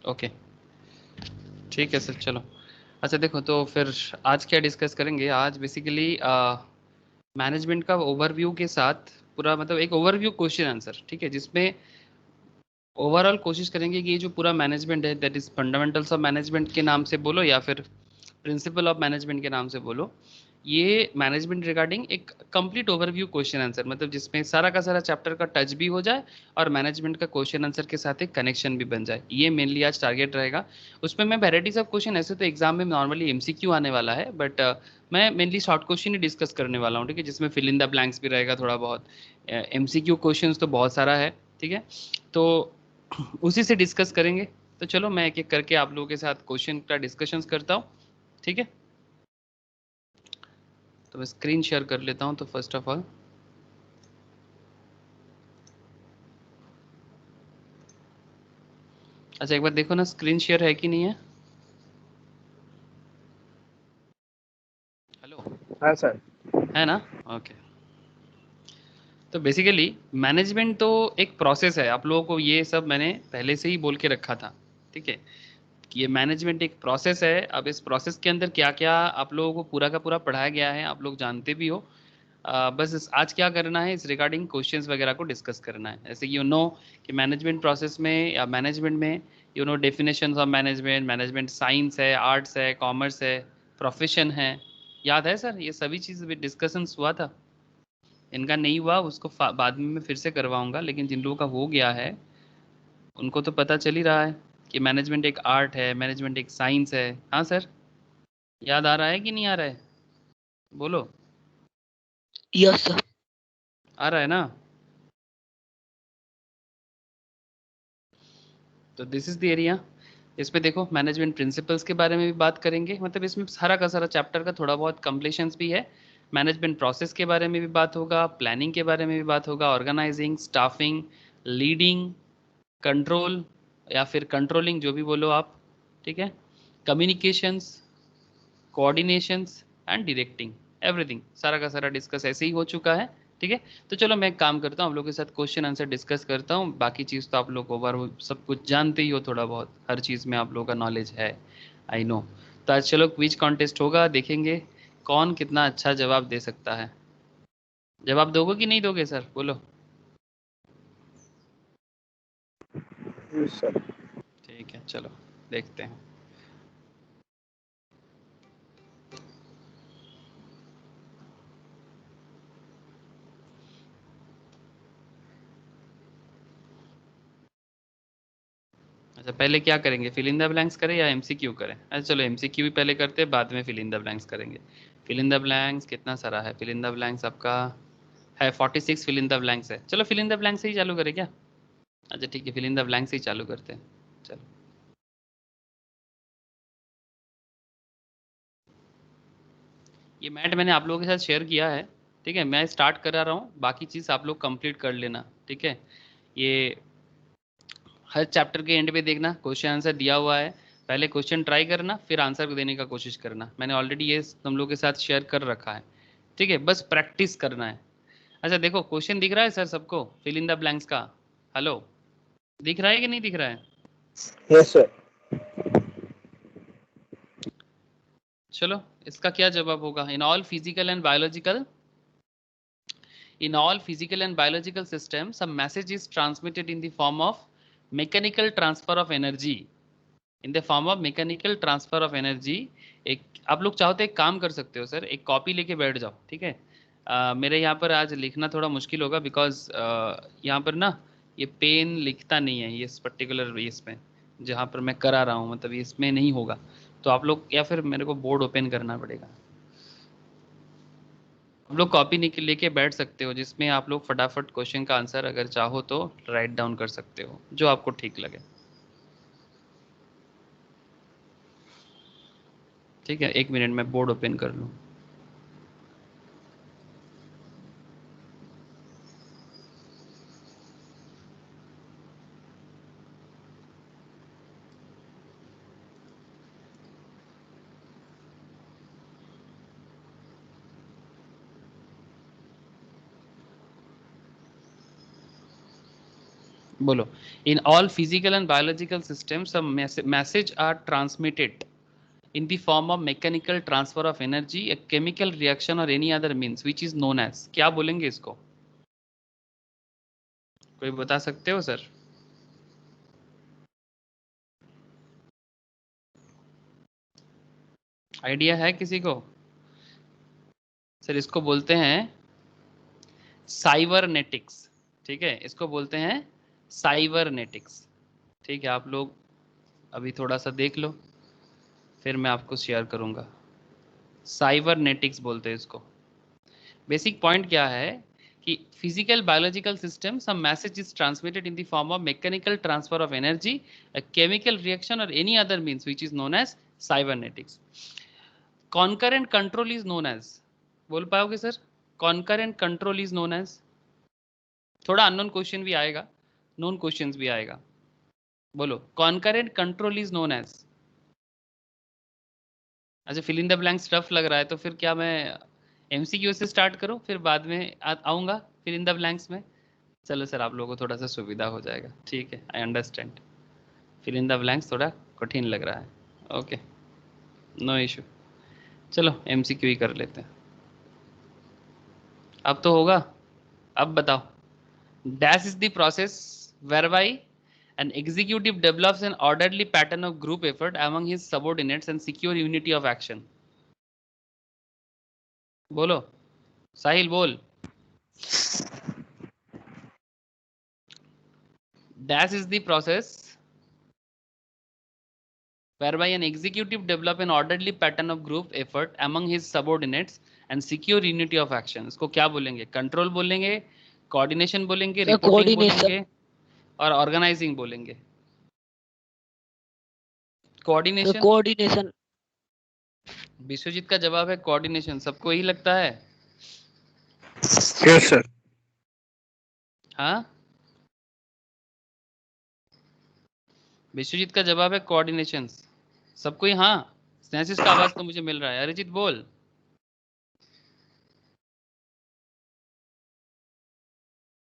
Okay, ठीक है sir, चलो। अच्छा देखो, तो फिर आज क्या डिस्कस करेंगे? आज बेसिकली मैनेजमेंट का ओवरव्यू के साथ पूरा, मतलब एक ओवरव्यू क्वेश्चन आंसर, ठीक है, जिसमें ओवरऑल कोशिश करेंगे कि ये जो पूरा मैनेजमेंट है, that is fundamentals of management के नाम से बोलो या फिर प्रिंसिपल ऑफ मैनेजमेंट के नाम से बोलो, ये मैनेजमेंट रिगार्डिंग एक कंप्लीट ओवरव्यू क्वेश्चन आंसर, मतलब जिसमें सारा का सारा चैप्टर का टच भी हो जाए और मैनेजमेंट का क्वेश्चन आंसर के साथ एक कनेक्शन भी बन जाए, ये मेनली आज टारगेट रहेगा। उसमें मैं वेराइटीज ऑफ क्वेश्चन, ऐसे तो एग्जाम में नॉर्मली एमसीक्यू आने वाला है, बट मैं मेनली शॉर्ट क्वेश्चन ही डिस्कस करने वाला हूँ, ठीक है, जिसमें फिल इन द ब्लैंक्स भी रहेगा थोड़ा बहुत। एमसीक्यू क्वेश्चन तो बहुत सारा है, ठीक है, तो उसी से डिस्कस करेंगे। तो चलो मैं एक एक करके आप लोगों के साथ क्वेश्चन का डिस्कशंस करता हूँ, ठीक है। तो मैं स्क्रीन शेयर कर लेता हूँ। तो फर्स्ट ऑफ ऑल अच्छा, एक बार देखो ना स्क्रीन शेयर है कि नहीं है। हेलो, हाँ सर। है ना? ओके। तो बेसिकली मैनेजमेंट तो एक प्रोसेस है, आप लोगों को ये सब मैंने पहले से ही बोल के रखा था, ठीक है, कि ये मैनेजमेंट एक प्रोसेस है। अब इस प्रोसेस के अंदर क्या क्या आप लोगों को पूरा का पूरा पढ़ाया गया है, आप लोग जानते भी हो। बस आज क्या करना है, इस रिगार्डिंग क्वेश्चंस वगैरह को डिस्कस करना है। ऐसे यू नो कि मैनेजमेंट प्रोसेस में या मैनेजमेंट में, you know, definitions of management, management science है, आर्ट्स है, कॉमर्स है, प्रोफेशन है। याद है सर, ये सभी चीज़ डिस्कशंस हुआ था। इनका नहीं हुआ उसको बाद में मैं फिर से करवाऊंगा, लेकिन जिन लोगों का हो गया है उनको तो पता चल ही रहा है कि मैनेजमेंट एक आर्ट है, मैनेजमेंट एक साइंस है। हाँ सर, याद आ रहा है कि नहीं आ रहा है? बोलो। Yes sir. आ रहा है ना? तो दिस इज द एरिया। इसमें देखो मैनेजमेंट प्रिंसिपल्स के बारे में भी बात करेंगे, मतलब इसमें सारा का सारा चैप्टर का थोड़ा बहुत कंप्लीशंस भी है। मैनेजमेंट प्रोसेस के बारे में भी बात होगा, प्लानिंग के बारे में भी बात होगा, ऑर्गेनाइजिंग, स्टाफिंग, लीडिंग, कंट्रोल या फिर कंट्रोलिंग, जो भी बोलो आप, ठीक है, communications, coordinations and directing, everything सारा का सारा डिस्कस ऐसे ही हो चुका है, ठीक है। तो चलो मैं एक काम करता हूँ, आप लोगों के साथ क्वेश्चन आंसर डिस्कस करता हूँ। बाकी चीज़ तो आप लोग ओवर सब कुछ जानते ही हो, थोड़ा बहुत हर चीज़ में आप लोगों का नॉलेज है, आई नो। तो आज चलो क्विज कॉन्टेस्ट होगा, देखेंगे कौन कितना अच्छा जवाब दे सकता है। जवाब दोगे कि नहीं दोगे सर, बोलो। Yes sir. ठीक है, चलो देखते हैं। अच्छा, पहले क्या करेंगे, फिल इन द ब्लैंक्स करें या एमसीक्यू करें? अच्छा चलो एमसीक्यू भी पहले करते हैं, बाद में फिल इन द ब्लैंक्स करेंगे। फिल इन द ब्लैंक्स कितना सारा है? फिल इन द ब्लैंक्स आपका है 46 फिल इन द ब्लैंक्स है। चलो फिल इन द ब्लैंक्स से ही चालू करें क्या? अच्छा ठीक है, फिल इन द ब्लैंक्स से ही चालू करते हैं, चलो। ये मैट मैंने आप लोगों के साथ शेयर किया है, ठीक है, मैं स्टार्ट करा रहा हूँ, बाकी चीज़ आप लोग कंप्लीट कर लेना, ठीक है। ये हर चैप्टर के एंड पे देखना क्वेश्चन आंसर दिया हुआ है, पहले क्वेश्चन ट्राई करना, फिर आंसर देने का कोशिश करना। मैंने ऑलरेडी ये तुम लोग के साथ शेयर कर रखा है, ठीक है, बस प्रैक्टिस करना है। अच्छा देखो क्वेश्चन दिख रहा है सर सबको, फिल इन द ब्लैंक्स का? हेलो, दिख रहा है कि नहीं दिख रहा है? Yes sir. चलो इसका क्या जवाब होगा? In all physical and biological systems, a message is transmitted in the form of mechanical transfer of energy. In the form of mechanical transfer of energy. एक आप लोग चाहो तो एक काम कर सकते हो सर, एक कॉपी लेके बैठ जाओ, ठीक है। मेरे यहाँ पर आज लिखना थोड़ा मुश्किल होगा, बिकॉज यहाँ पर ना ये पेन लिखता नहीं है, ये इस पर्टिकुलर इसमें जहाँ पर मैं करा रहा हूँ, मतलब इसमें नहीं होगा। तो आप लोग या फिर मेरे को बोर्ड ओपन करना पड़ेगा। आप लोग कॉपी लेके बैठ सकते हो, जिसमें आप लोग फटाफट क्वेश्चन का आंसर अगर चाहो तो राइट डाउन कर सकते हो, जो आपको ठीक लगे, ठीक है। एक मिनट में बोर्ड ओपन कर लूँ। बोलो, in all physical and biological systems some message are transmitted in the form of mechanical transfer of energy, a chemical reaction or any other means which is known as, क्या बोलेंगे इसको? कोई बता सकते हो सर? आइडिया है किसी को? सर इसको बोलते हैं साइबरनेटिक्स, ठीक है, इसको बोलते हैं साइबरनेटिक्स। ठीक है, आप लोग अभी थोड़ा सा देख लो, फिर मैं आपको शेयर करूंगा। साइबरनेटिक्स बोलते हैं इसको। बेसिक पॉइंट क्या है कि physical biological system some message is transmitted in the form of mechanical transfer of energy, a chemical reaction और any other means which is known as cybernetics. Concurrent control is known as, बोल पाओगे sir? Concurrent control is known as, थोड़ा unknown question भी आएगा, known questions भी आएगा। बोलो, concurrent control is known as. अच्छा, fill in the blanks tough लग रहा है, तो फिर क्या मैं एमसीक्यू से स्टार्ट करूं, फिर बाद में आऊंगा फिल इन द ब्लैंक्स में? चलो सर, आप लोगों को थोड़ा सा सुविधा हो जाएगा, ठीक है, I understand. Fill in the blanks थोड़ा कठिन लग रहा है, ओके, नो इशू। चलो एमसीक्यू ही कर लेते हैं। अब तो होगा, अब बताओ। Dash is the process whereby an executive develops an orderly pattern of group effort among his subordinates and secure unity of action. बोलो साहिल, बोल। Dash is the process whereby an executive develop an orderly pattern of group effort among his subordinates and secure unity of action. इसको क्या बोलेंगे? Control बोलेंगे, coordination बोलेंगे, reporting बोलेंगे और organising बोलेंगे। Coordination, coordination. विश्वजीत का जवाब है कोऑर्डिनेशन। सबको यही लगता है? Yes sir. हाँ, विश्वजीत का जवाब है कोऑर्डिनेशन। सबको ही? हाँ, स्नेसिस का आवाज तो मुझे मिल रहा है। अरिजीत बोल।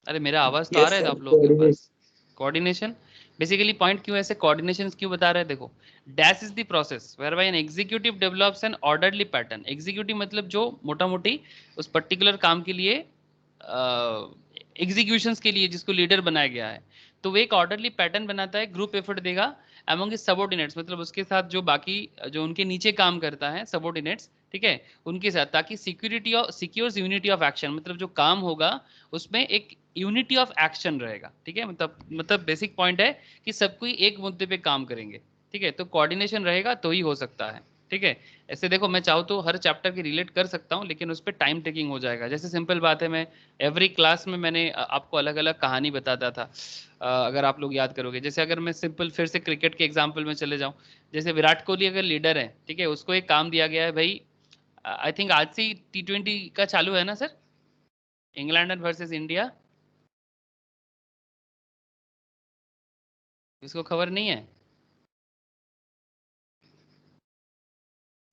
अरे मेरा आवाज तो आ रहा है आप लोगों के पास। कोऑर्डिनेशन बेसिकली पॉइंट क्यों ऐसे कोऑर्डिनेशन क्यों बता रहे हैं? देखो, dash is the process where by an executive develops an orderly pattern. Executive मतलब जो मोटा मोटी उस पर्टिकुलर काम के लिए एग्जीक्यूशंस के लिए जिसको लीडर बनाया गया है, तो वो एक ऑर्डरली पैटर्न बनाता है, ग्रुप एफर्ट देगा अमंग हिज सबऑर्डिनेट्स, मतलब उसके साथ जो बाकी जो उनके नीचे काम करता है सबऑर्डिनेट्स, ठीक है, उनके साथ, ताकि security of secures unity of action, मतलब जो काम होगा उसमें एक यूनिटी ऑफ एक्शन रहेगा, ठीक है, मतलब बेसिक पॉइंट है कि सब कोई एक मुद्दे पे काम करेंगे, ठीक है, तो कोऑर्डिनेशन रहेगा तो ही हो सकता है, ठीक है। ऐसे देखो, मैं चाहूँ तो हर चैप्टर की रिलेट कर सकता हूँ, लेकिन उस पर टाइम टेकिंग हो जाएगा। जैसे सिंपल बात है, मैं एवरी क्लास में मैंने आपको अलग अलग कहानी बताता था, अगर आप लोग याद करोगे। जैसे अगर मैं सिंपल फिर से क्रिकेट के एग्जाम्पल में चले जाऊँ, जैसे विराट कोहली अगर लीडर है, ठीक है, उसको एक काम दिया गया है भाई, आई थिंक आज से ही T20 का चालू है ना सर, इंग्लैंड वर्सेस इंडिया, इसको खबर नहीं है?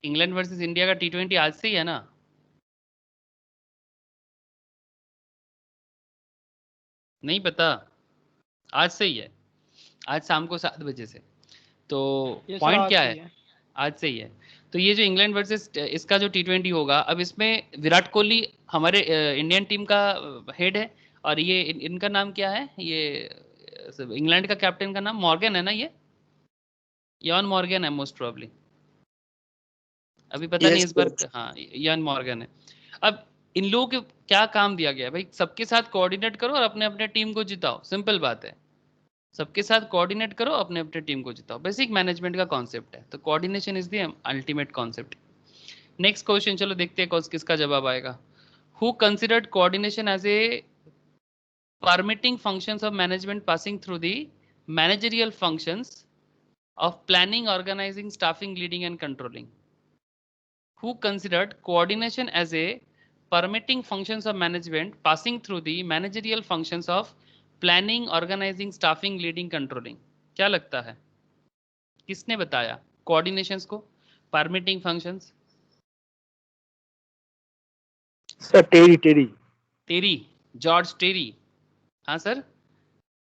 इंग्लैंड वर्सेस इंडिया का T20 आज से ही है ना? नहीं पता? आज से ही है, आज शाम को 7 बजे से। तो पॉइंट क्या है? आज से ही है। तो ये जो इंग्लैंड वर्सेस इसका जो T20 होगा, अब इसमें विराट कोहली हमारे इंडियन टीम का हेड है, और ये इनका नाम क्या है, ये इंग्लैंड का कैप्टन का नाम मॉर्गन है ना, ये यॉन मॉर्गन है मोस्ट प्रोबेबली, अभी पता नहीं इस बार, हाँ यॉन मॉर्गन है। अब इन लोगों को क्या काम दिया गया है भाई? सबके साथ कोऑर्डिनेट करो और अपने अपने टीम को जिताओ, सिंपल बात है, सबके साथ कोऑर्डिनेट करो, अपने अपने टीम को जिताओ, बेसिक मैनेजमेंट का कॉन्सेप्ट है। तो coordination is the ultimate concept. Next question, चलो देखते हैं कौन किसका जवाब आएगा। Who considered coordination as a permitting functions of management passing through the managerial functions of planning, organizing, staffing, leading and controlling? Who considered coordination as a permitting functions of management passing through the managerial functions of planning, organizing, staffing, leading, controlling? क्या लगता है किसने बताया coordinations को permitting functions? Sir टेरी। टेरी, George टेरी। हाँ sir,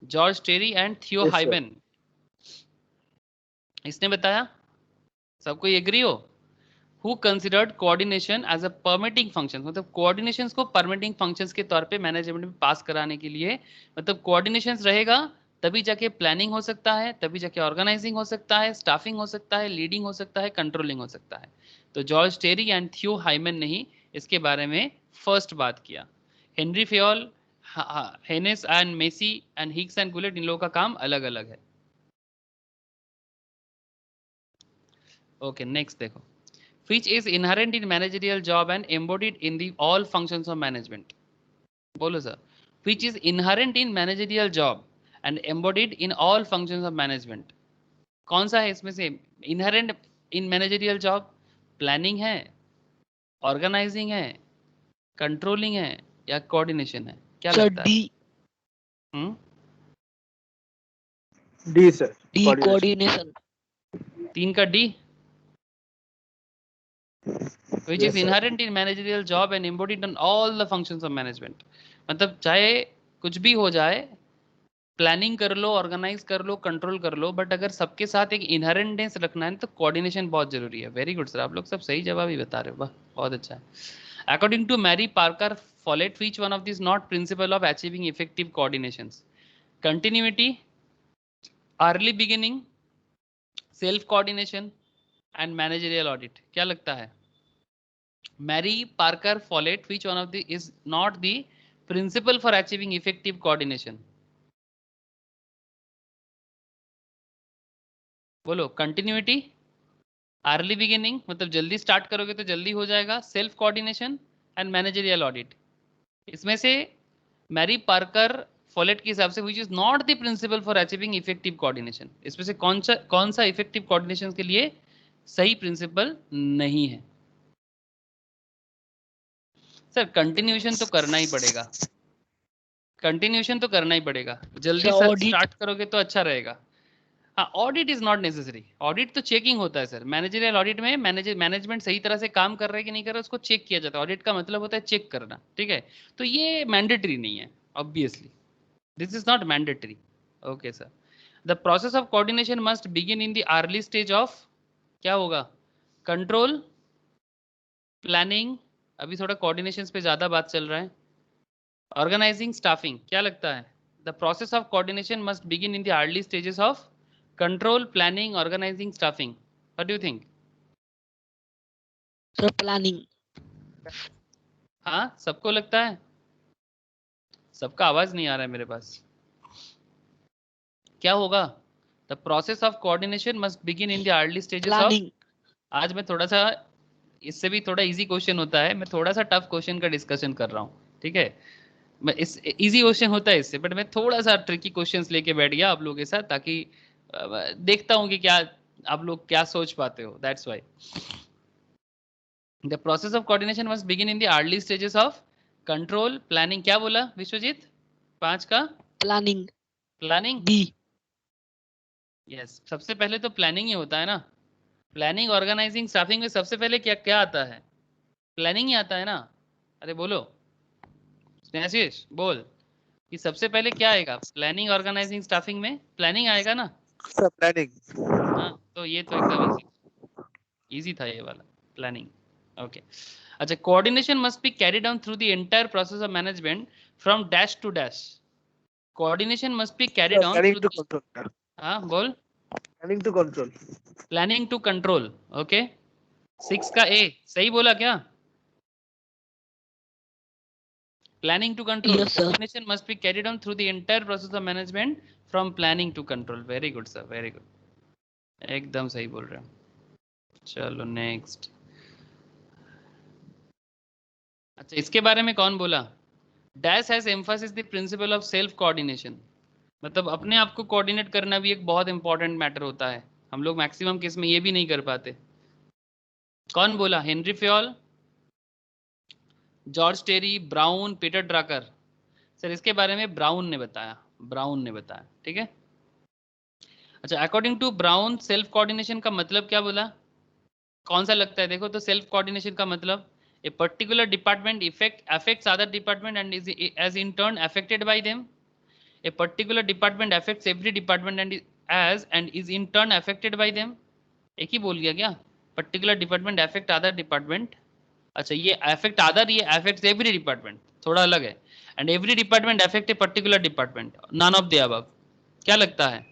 George Terry and थियो Yes, sir. हाइबन, इसने बताया। सबको एग्री हो? Who considered coordination as a permitting function, मतलब coordinations को permitting functions के तौर पे मैनेजमेंट में पास कराने के लिए, मतलब coordinations रहेगा तभी जाके प्लानिंग हो सकता है, तभी जाके ऑर्गेनाइजिंग हो सकता है, स्टाफिंग हो सकता है, लीडिंग हो सकता है, कंट्रोलिंग हो सकता है। तो George Terry and Theo Haimann ने ही इसके बारे में फर्स्ट बात किया। Henri Fayol, Haynes and Massie and Higgs and Gulick, इन लोगों का काम अलग अलग है। ओके, नेक्स्ट देखो, which is inherent in managerial job and embodied in the all functions of management. बोलो sir, which is inherent in managerial job and embodied in all functions of management. कौन सा है इसमें से inherent in managerial job? Planning है, organising है, controlling है या कोऑर्डिनेशन है? क्या Sir, लगता है? D. D, sir. D. Coordination. 3 का D, which Yes, is sir. inherent in managerial job and embodied in all the functions of management. मतलब चाहे कुछ भी हो जाए, प्लानिंग कर लो, ऑर्गेनाइज कर लो, कंट्रोल कर लो, बट अगर सबके साथ एक इनहेरेंटनेस रखना है तो कोऑर्डिनेशन बहुत जरूरी है। वेरी गुड सर, आप लोग सब सही जवाब ही बता रहे हो, वाह बहुत अच्छा है। According to Mary Parker Follett, which one of this not principle of achieving effective coordinations? Continuity, early beginning, self coordination and managerial audit. क्या लगता है? Mary Parker Follett, which one of the is not the principle for achieving effective coordination? बोलो, continuity, early beginning मतलब जल्दी start करोगे तो जल्दी हो जाएगा, self coordination and managerial audit. इसमें से मैरी पार्कर फॉलेट के हिसाब से which is not the principle for achieving effective coordination, इसमें से कौन सा इफेक्टिव कोऑर्डिनेशन के लिए सही प्रिंसिपल नहीं है? सर कंटिन्यूएशन तो करना ही पड़ेगा, कंटिन्यूएशन तो करना ही पड़ेगा, जल्दी Sir, audit. स्टार्ट करोगे तो अच्छा रहेगा। हाँ, audit is not necessary, audit तो चेकिंग होता है सर। मैनेजरियल ऑडिट में मैनेजमेंट सही तरह से काम कर रहा है कि नहीं कर रहा है उसको चेक किया जाता है। ऑडिट का मतलब होता है चेक करना, ठीक है? तो ये मैंडेटरी नहीं है, obviously this is not mandatory. Okay sir, the process of coordination must begin in the early stage of, क्या होगा? कंट्रोल, प्लानिंग, अभी थोड़ा कोऑर्डिनेशन पे ज्यादा बात चल रहा है, ऑर्गेनाइजिंग, स्टाफिंग। क्या लगता है? The process of coordination must begin in the early stages of control, planning, organising, staffing. What do you think? Sir, planning. हाँ, सबको लगता है? सबका आवाज नहीं आ रहा है मेरे पास। क्या होगा? The process of coordination must begin in the early stages of. Planning. आज मैं थोड़ा सा, इससे भी थोड़ा इजी क्वेश्चन होता है, मैं थोड़ा सा टफ क्वेश्चन का डिस्कशन कर रहा हूँ, ठीक है? मैं इस इजी क्वेश्चन होता है इससे, बट मैं थोड़ा सा ट्रिकी क्वेश्चंस लेके बैठ गया आप लोगों के साथ, ताकि देखता हूँ कि क्या आप लोग क्या सोच पाते हो, that's why. The process of coordination must begin in the early stages of control, planning. क्या बोला विश्वजीत? 5 का Planning. प्लानिंग। B. यस, सबसे पहले तो प्लानिंग ही होता है ना। प्लानिंग, ऑर्गेनाइजिंग, स्टाफिंग में सबसे पहले क्या क्या आता है? प्लानिंग ही आता है ना। अरे बोलो स्नेहाशीष, बोल कि सबसे पहले क्या आएगा? प्लानिंग, ऑर्गेनाइजिंग, स्टाफिंग में प्लानिंग आएगा ना। Sir, planning. हाँ, तो ये तो एकदम इजी था ये वाला, प्लानिंग। ओके, अच्छा, coordination must be carried on through the entire process of management from dash to dash. Coordination must be carried Sir, on planning through, to control. हाँ बोल, Planning to control. Planning to control. Okay, 6 का ए सही बोला क्या? Planning to control. Yes, sir. Coordination must be carried on through the entire process of management from planning to control. Very good sir, very good. एकदम सही बोल रहे हो। चलो नेक्स्ट। अच्छा, इसके बारे में कौन बोला? Dash has Mphasis the principle of self coordination, मतलब अपने आप को कोऑर्डिनेट करना भी एक बहुत इंपॉर्टेंट मैटर होता है। हम लोग मैक्सिमम केस में ये भी नहीं कर पाते। कौन बोला? हेनरी फ्योल, जॉर्ज टेरी, ब्राउन, पीटर ड्राकर। सर इसके बारे में ब्राउन ने बताया, ब्राउन ने बताया, ठीक है? अच्छा, according to Brown self coordination का मतलब क्या बोला? कौन सा लगता है? देखो तो सेल्फ कोऑर्डिनेशन का मतलब a particular department affects other department and is as in turn affected by them. A particular department affects every department and is in turn affected by them. एक ही बोल गया क्या? Particular department affect other department. अच्छा ये affect other, ये affects every department, थोड़ा अलग है. And every department affect a particular department. None of the above. क्या लगता है?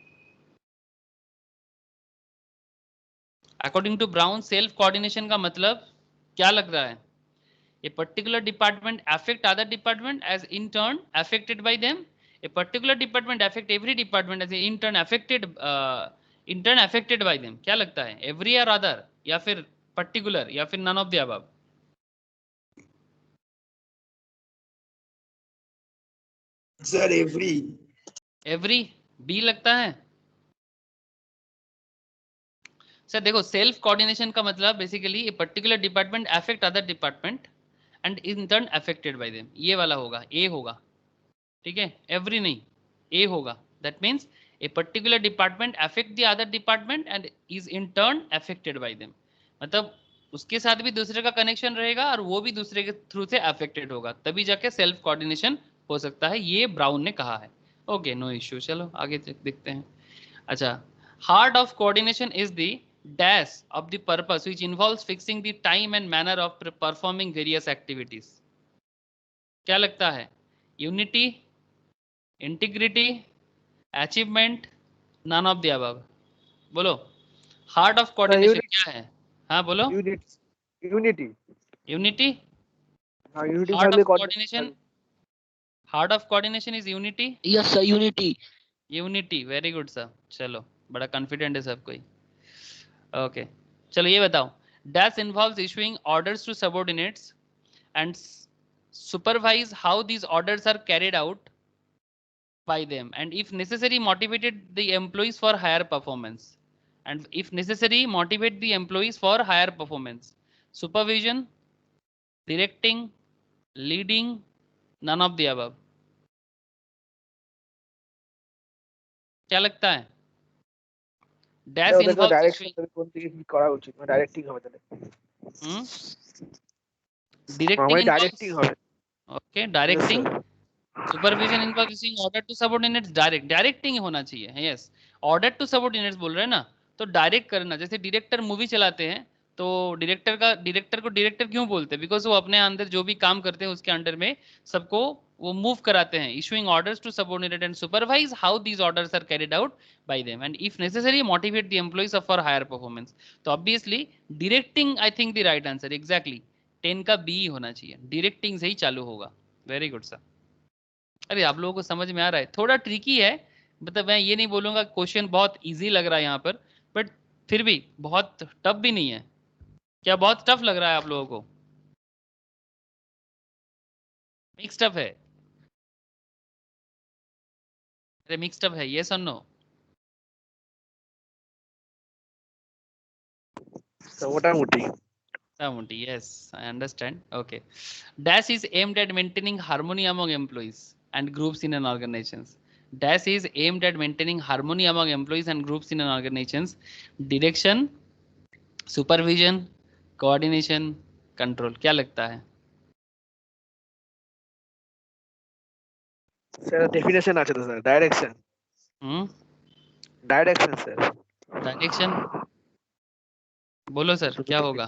According to Brown, self coordination का मतलब क्या लग रहा है? A particular department affect other department as in turn affected by them. A particular department affect every department as in turn affected by them. क्या लगता है? Every or other या फिर particular या फिर none of the above? Sir, every B लगता है. Sir देखो सेल्फ कोऑर्डिनेशन का मतलब basically A particular department affect other department and in turn affected by them. ये वाला होगा, ए होगा. ठीक है, एवरी नहीं, ए होगा. That means A particular department affect the other department and is in turn affected by them. मतलब उसके साथ भी दूसरे का कनेक्शन रहेगा और वो भी दूसरे के थ्रू से अफेक्टेड होगा, तभी जाके सेल्फ कोऑर्डिनेशन हो सकता है. ये ब्राउन ने कहा है. Okay, no issue. चलो आगे देखते हैं. अच्छा, heart of coordination is the dash of the purpose which involves fixing the time and manner of performing various activities. क्या लगता है? Unity, integrity, achievement, none of the above. बोलो. Heart of coordination क्या है? हाँ बोलो. unity. Unity. Unity Heart থাকলে of coordination. Heart of coordination is unity. Yes, sir. Unity. Unity. Very good sir. चलो, बड़ा confident है सब कोई. ओके, चलो ये बताओ. Dash involves issuing orders to subordinates and supervise how these orders are carried out by them, and if necessary motivated the employees for higher performance. Supervision, directing, leading, none of the above. क्या लगता है? Dash involves করা উচিত, directing হবে তাহলে. Directing হবে. Okay, directing. Supervision involves order to subordinates. Directing होना चाहिए. यस, ऑर्डर टू सबऑर्डिनेट्स बोल रहे हैं ना, तो डायरेक्ट करना. जैसे डायरेक्टर मूवी चलाते हैं तो डायरेक्टर को डायरेक्टर क्यों बोलते हैं? बिकॉज वो अपने अंदर जो भी काम करते हैं उसके अंडर में सबको वो मूव कराते हैं. Issuing orders to subordinate and supervise how these orders are carried out by them and if necessary motivate the employees for higher performance. तो obviously directing I think the right answer. Exactly 10 का B होना चाहिए. Directing से ही चालू होगा. Very good sir. अरे आप लोगों को समझ में आ रहा है? थोड़ा ट्रिकी है, मतलब मैं ये नहीं बोलूंगा क्वेश्चन बहुत इजी लग रहा है यहाँ पर, बट फिर भी बहुत टफ भी नहीं है. क्या बहुत टफ लग रहा है आप लोगों को? मिक्स टफ है? अरे मिक्स टफ है, यस और नो? मोटामोटी, yes, I understand. Okay. Dash is aimed at maintaining harmony among employees and groups in an organization. Dash is aimed at maintaining harmony among employees and groups in an organization. Direction, supervision, coordination, control. क्या लगता है? Sir definition আছে তো sir. Direction. Direction sir. Direction बोलो sir, क्या होगा?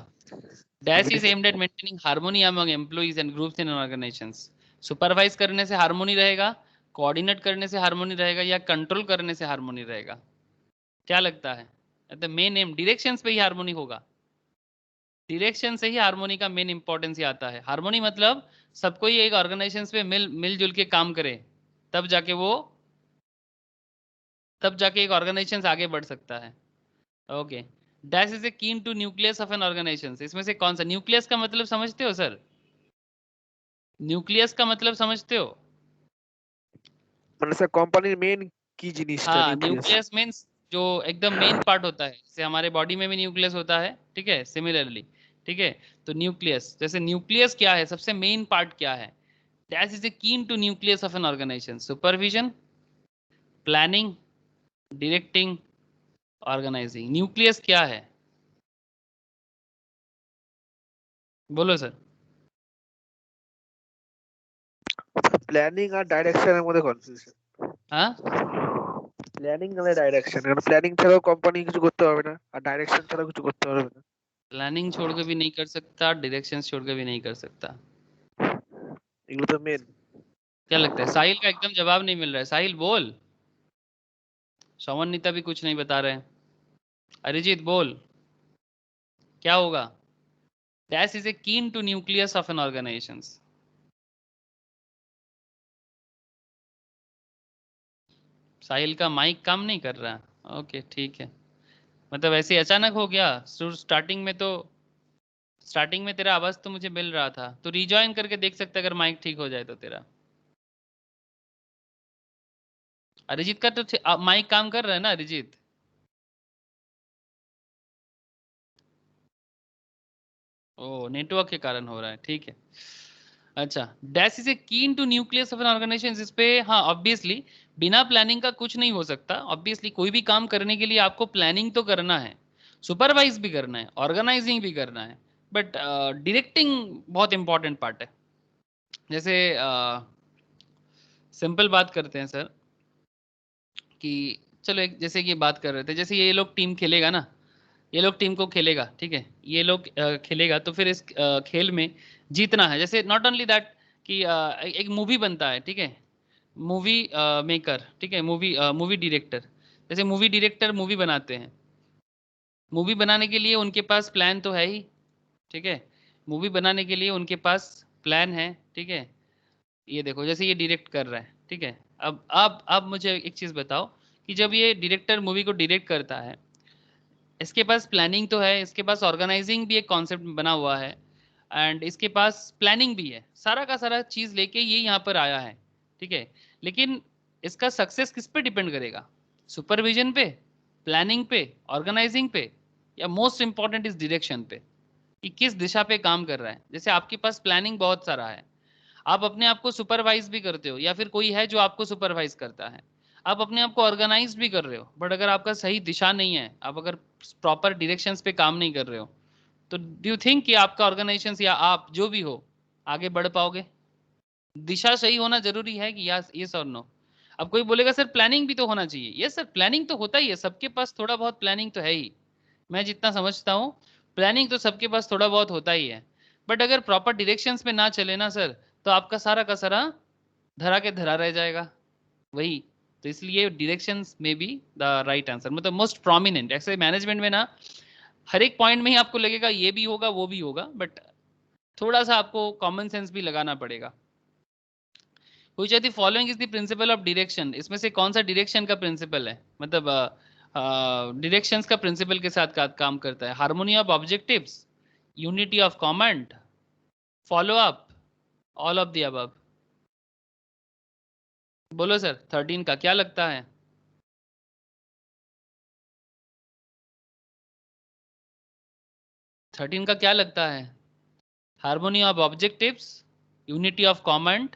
Dash is aimed at maintaining harmony among employees and groups in organisations. Supervise करने से हार्मोनी रहेगा, कोऑर्डिनेट करने से हार्मोनी रहेगा, या कंट्रोल करने से हार्मोनी रहेगा? क्या लगता है? द मेन एम डायरेक्शन पे ही हार्मोनी होगा. डायरेक्शन से ही हार्मोनी का मेन इंपॉर्टेंस ही आता है. हार्मोनी मतलब सबको ही एक ऑर्गेनाइजेशन पे मिलजुल के काम करे, तब जाके एक ऑर्गेनाइजेशन आगे बढ़ सकता है. Okay. Dash is a keen to nucleus of an organisation. इसमें से कौन सा? न्यूक्लियस का मतलब समझते हो सर? न्यूक्लियस का मतलब समझते हो? মানে স্যার কোম্পানির মেন কি জিনিসটা? हाँ, न्यूक्लियस मींस जो एकदम मेन पार्ट होता है. जैसे हमारे बॉडी में भी न्यूक्लियस होता है, ठीक है, सिमिलरली. ठीक है, तो न्यूक्लियस, जैसे न्यूक्लियस क्या है, सबसे मेन पार्ट क्या है? Dash is a keen to nucleus of an organization. Supervision, planning, directing, organizing. Nucleus क्या है? बोलो सर. প্ল্যানিং আর ডাইরেকশনের মধ্যে কনফিউশন. হ্যাঁ প্ল্যানিং মানে ডাইরেকশন, কারণ প্ল্যানিং ছাড়াও কোম্পানি কিছু করতে পারবে না, আর ডাইরেকশন ছাড়াও কিছু করতে পারবে না। प्लानिंग छोड़ के भी नहीं कर सकता, डायरेक्शन छोड़ के भी नहीं कर सकता। এগুলো তো মেন। क्या लगता है? साहिल का एकदम जवाब नहीं मिल रहा है। साहिल बोल। शवन नीता भी कुछ नहीं बता रहे हैं। अरिजीत बोल, क्या होगा? Dash is a keen to nucleus of an organisation. Sahil का माइक काम नहीं कर रहा। ओके ठीक है, मतलब ऐसे अचानक हो गया। स्टार्टिंग में तेरा आवाज तो मुझे मिल रहा था, तो रिजॉइन करके देख सकते अगर माइक ठीक हो जाए तो तेरा। अरिजीत का तो माइक काम कर रहा है ना अरिजीत? ओ नेटवर्क के कारण हो रहा है, ठीक है। अच्छा, dash is a keen to nucleus of an organization. इस पे हाँ ऑब्वियसली बिना प्लानिंग का कुछ नहीं हो सकता। ऑब्वियसली कोई भी काम करने के लिए आपको प्लानिंग तो करना है, सुपरवाइज भी करना है, ऑर्गेनाइजिंग भी करना है, बट डायरेक्टिंग बहुत इंपॉर्टेंट पार्ट है। जैसे सिंपल बात करते हैं सर कि चलो एक जैसे कि बात कर रहे थे, जैसे ये लोग टीम खेलेगा ना, ये लोग टीम को खेलेगा, ठीक है, ये लोग खेलेगा तो फिर इस खेल में जीतना है। जैसे नॉट ओनली दैट कि एक मूवी बनता है, ठीक है, मूवी मेकर, ठीक है, मूवी डायरेक्टर। जैसे मूवी डायरेक्टर मूवी बनाते हैं, मूवी बनाने के लिए उनके पास प्लान तो है ही, ठीक है, मूवी बनाने के लिए उनके पास प्लान है, ठीक है। ये देखो जैसे ये डायरेक्ट कर रहा है, ठीक है। अब मुझे एक चीज़ बताओ कि जब ये डायरेक्टर मूवी को डायरेक्ट करता है, इसके पास प्लानिंग तो है, इसके पास ऑर्गेनाइजिंग भी एक कॉन्सेप्ट बना हुआ है, एंड इसके पास प्लानिंग भी है, सारा का सारा चीज़ लेके ये यहाँ पर आया है, ठीक है। लेकिन इसका सक्सेस किस पे डिपेंड करेगा? सुपरविजन पे, प्लानिंग पे, ऑर्गेनाइजिंग पे, या मोस्ट इंपॉर्टेंट इस डायरेक्शन पे कि किस दिशा पे काम कर रहा है। जैसे आपके पास प्लानिंग बहुत सारा है, आप अपने आप को सुपरवाइज भी करते हो या फिर कोई है जो आपको सुपरवाइज करता है, आप अपने आप को ऑर्गेनाइज भी कर रहे हो, बट अगर आपका सही दिशा नहीं है, आप अगर प्रॉपर डायरेक्शंस पे काम नहीं कर रहे हो, तो डू यू थिंक कि आपका ऑर्गेनाइजेशन या आप जो भी हो आगे बढ़ पाओगे? दिशा सही होना जरूरी है कि यस और नो? अब कोई बोलेगा सर प्लानिंग भी तो होना चाहिए। यस सर, प्लानिंग तो होता ही है, सबके पास थोड़ा बहुत प्लानिंग तो है ही। मैं जितना समझता हूँ प्लानिंग तो सबके पास थोड़ा बहुत होता ही है, बट अगर प्रॉपर डायरेक्शंस में ना चले ना सर, तो आपका सारा का सारा धरा के धरा रह जाएगा। वही तो, इसलिए डायरेक्शंस में बी द राइट आंसर, मतलब मोस्ट प्रोमिनेंट। ऐसे मैनेजमेंट में ना हर एक पॉइंट में ही आपको लगेगा ये भी होगा वो भी होगा, बट थोड़ा सा आपको कॉमन सेंस भी लगाना पड़ेगा। Which are the following is the principle of direction. इसमें से कौन सा डायरेक्शन का प्रिंसिपल है, मतलब डायरेक्शंस का प्रिंसिपल के साथ काम करता है? Harmony of objectives, unity of command, follow up, all of the above. बोलो सर 13 का क्या लगता है? थर्टीन का क्या लगता है? Harmony of objectives, unity of command,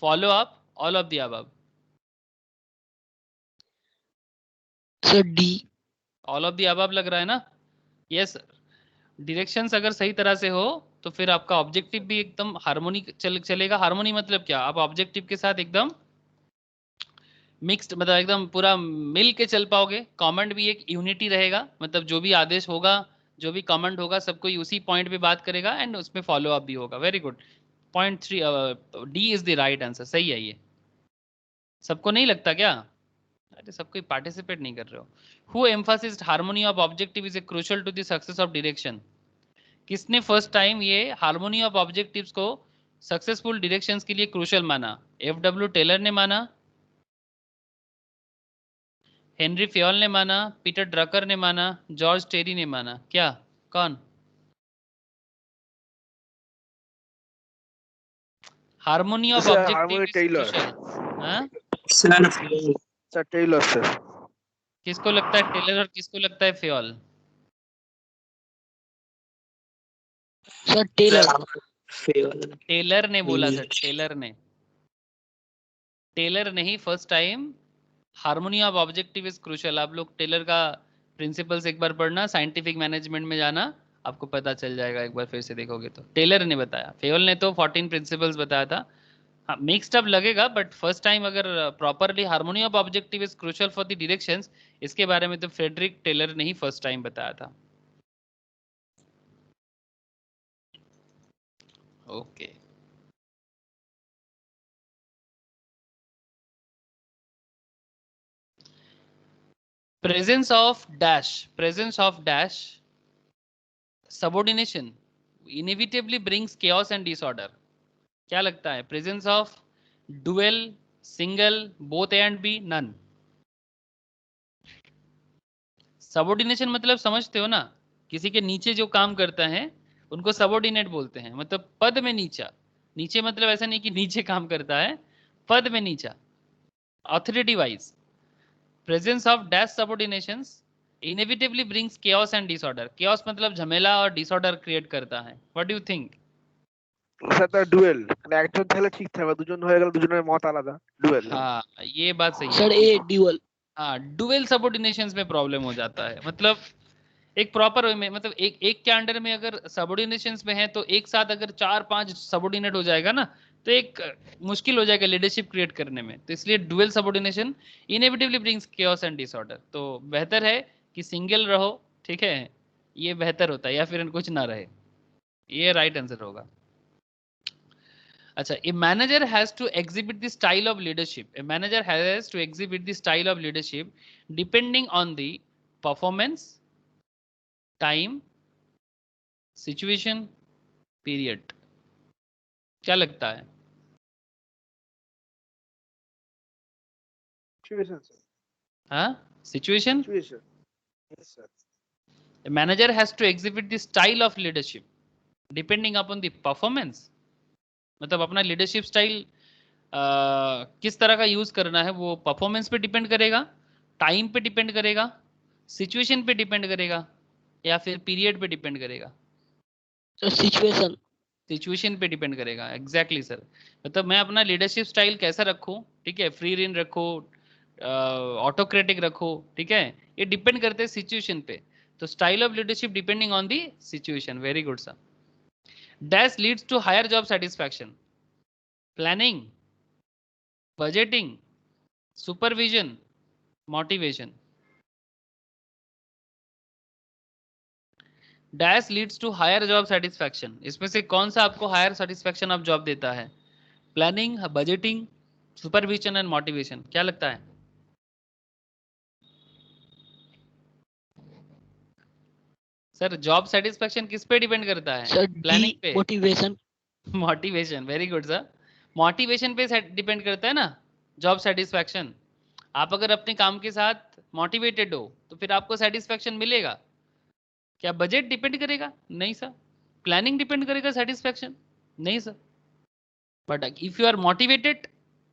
follow up, all of the above. Sir D. All of the above लग रहा है ना? Yes sir. डायरेक्शंस अगर सही तरह से हो तो फिर आपका ऑब्जेक्टिव भी एकदम हार्मोनी चलेगा। हार्मोनी मतलब क्या? आप ऑब्जेक्टिव के साथ एकदम मिक्स्ड, मतलब एकदम पूरा मिल के चल पाओगे। कमेंट भी एक यूनिटी रहेगा, मतलब जो भी आदेश होगा, जो भी कमेंट होगा, सब कोई उसी पॉइंट पे बात करेगा, एंड उसमें फॉलो अप भी होगा। Very good. Point 3 D is the right answer, सही है ये। सबको नहीं लगता क्या? अरे सब कोई पार्टिसिपेट नहीं कर रहे हो। Who emphasised harmony of objective is a crucial to the success of direction. किसने फर्स्ट टाइम ये हार्मोनी ऑफ ऑब्जेक्टिव्स को सक्सेसफुल डायरेक्शंस के लिए क्रूशियल माना? एफ.डब्ल्यू. टेलर ने माना, हेनरी फ्योल ने माना, पीटर ड्रकर ने माना, जॉर्ज टेरी ने माना? क्या, कौन? Harmony of sir objective harmony is Taylor. Crucial. हाँ, सर टेलर सर। किसको लगता है टेलर और किसको लगता है फ्योल? Sir Taylor. टेलर ने बोला सर, टेलर ने। टेलर ने ही first time harmony of objective is crucial. आप लोग टेलर का प्रिंसिपल्स एक बार पढ़ना, साइंटिफिक मैनेजमेंट में जाना, आपको पता चल जाएगा। एक बार फिर से देखोगे तो टेलर ने बताया। फेयल ने तो 14 प्रिंसिपल्स बताया था, हाँ मिक्स्ड अप लगेगा, बट फर्स्ट टाइम अगर properly harmony of objective is crucial for the directions, इसके बारे में तो फ्रेडरिक टेलर ने ही फर्स्ट टाइम बताया था। Okay presence of dash subordination inevitably brings chaos and disorder। क्या लगता है? Presence of dual, single, both A and B, none. Subordination मतलब समझते हो ना, किसी के नीचे जो काम करता है उनको सबऑर्डिनेट बोलते हैं, मतलब पद में नीचा। नीचे मतलब ऐसा नहीं कि नीचे काम करता है, पद में नीचा, authority wise. Presence of dash subordinations inevitably brings chaos and disorder. chaos मतलब झमेला और डिसऑर्डर क्रिएट करता है। What do you think? সেটা ডুয়েল, মানে একজন থাকলে ঠিক থাকবে, দুজন হয়ে গেলে দুজনের মত আলাদা, ডুয়েল। हाँ ये बात सही है सर कि ए ड्यूअल। हाँ डुअल सबऑर्डिनेशंस में प्रॉब्लम हो जाता है। मतलब एक प्रॉपर वे में, मतलब एक एक के अंडर में अगर सबऑर्डिनेशंस में है तो एक साथ अगर 4-5 सबऑर्डिनेट हो जाएगा ना, तो एक मुश्किल हो जाएगा लीडरशिप क्रिएट करने में। तो इसलिए dual subordination inevitably brings chaos and disorder. तो बेहतर है कि सिंगल रहो, ठीक है, ये बेहतर होता है, या फिर कुछ ना रहे, ये राइट आंसर होगा। अच्छा, a manager has to exhibit the style of leadership. A manager has to exhibit the style of leadership depending on the performance, time, situation, period। क्या लगता है? সিচুয়েশন স্যার, हाँ, situation। Situation. Yes sir. A manager has to exhibit the style of leadership depending upon the performance। मतलब अपना leadership style किस तरह का use करना है वो परफॉर्मेंस पे डिपेंड करेगा, टाइम पे डिपेंड करेगा, सिचुएशन पे डिपेंड करेगा, या फिर पीरियड पे डिपेंड करेगा। Sir situation. सिचुएशन पे डिपेंड करेगा, एग्जैक्टली सर। मतलब मैं अपना लीडरशिप स्टाइल कैसा रखूं, ठीक है, फ्री रेन रखो, ऑटोक्रेटिक रखो, ठीक है, ये डिपेंड करते हैं सिचुएशन पे। तो style of leadership depending on the situation. Very good sir. Dash leads to higher job satisfaction. Planning, budgeting, supervision, motivation. Dash leads to higher job satisfaction, इसमें से कौन सा आपको हायर सेटिस्फैक्शन ऑफ जॉब देता है? Planning, budgeting, supervision and motivation. क्या लगता है? सर जॉब सेटिस्फैक्शन किस पे डिपेंड करता है? सर प्लानिंग डी पे, motivation. Motivation. Very good sir. Motivation पे डिपेंड करता है ना जॉब सेटिस्फैक्शन। आप अगर अपने काम के साथ मोटिवेटेड हो तो फिर आपको सेटिस्फैक्शन मिलेगा। क्या बजट डिपेंड करेगा? नहीं सर। प्लानिंग डिपेंड करेगा सेटिस्फैक्शन? नहीं सर। But if you are motivated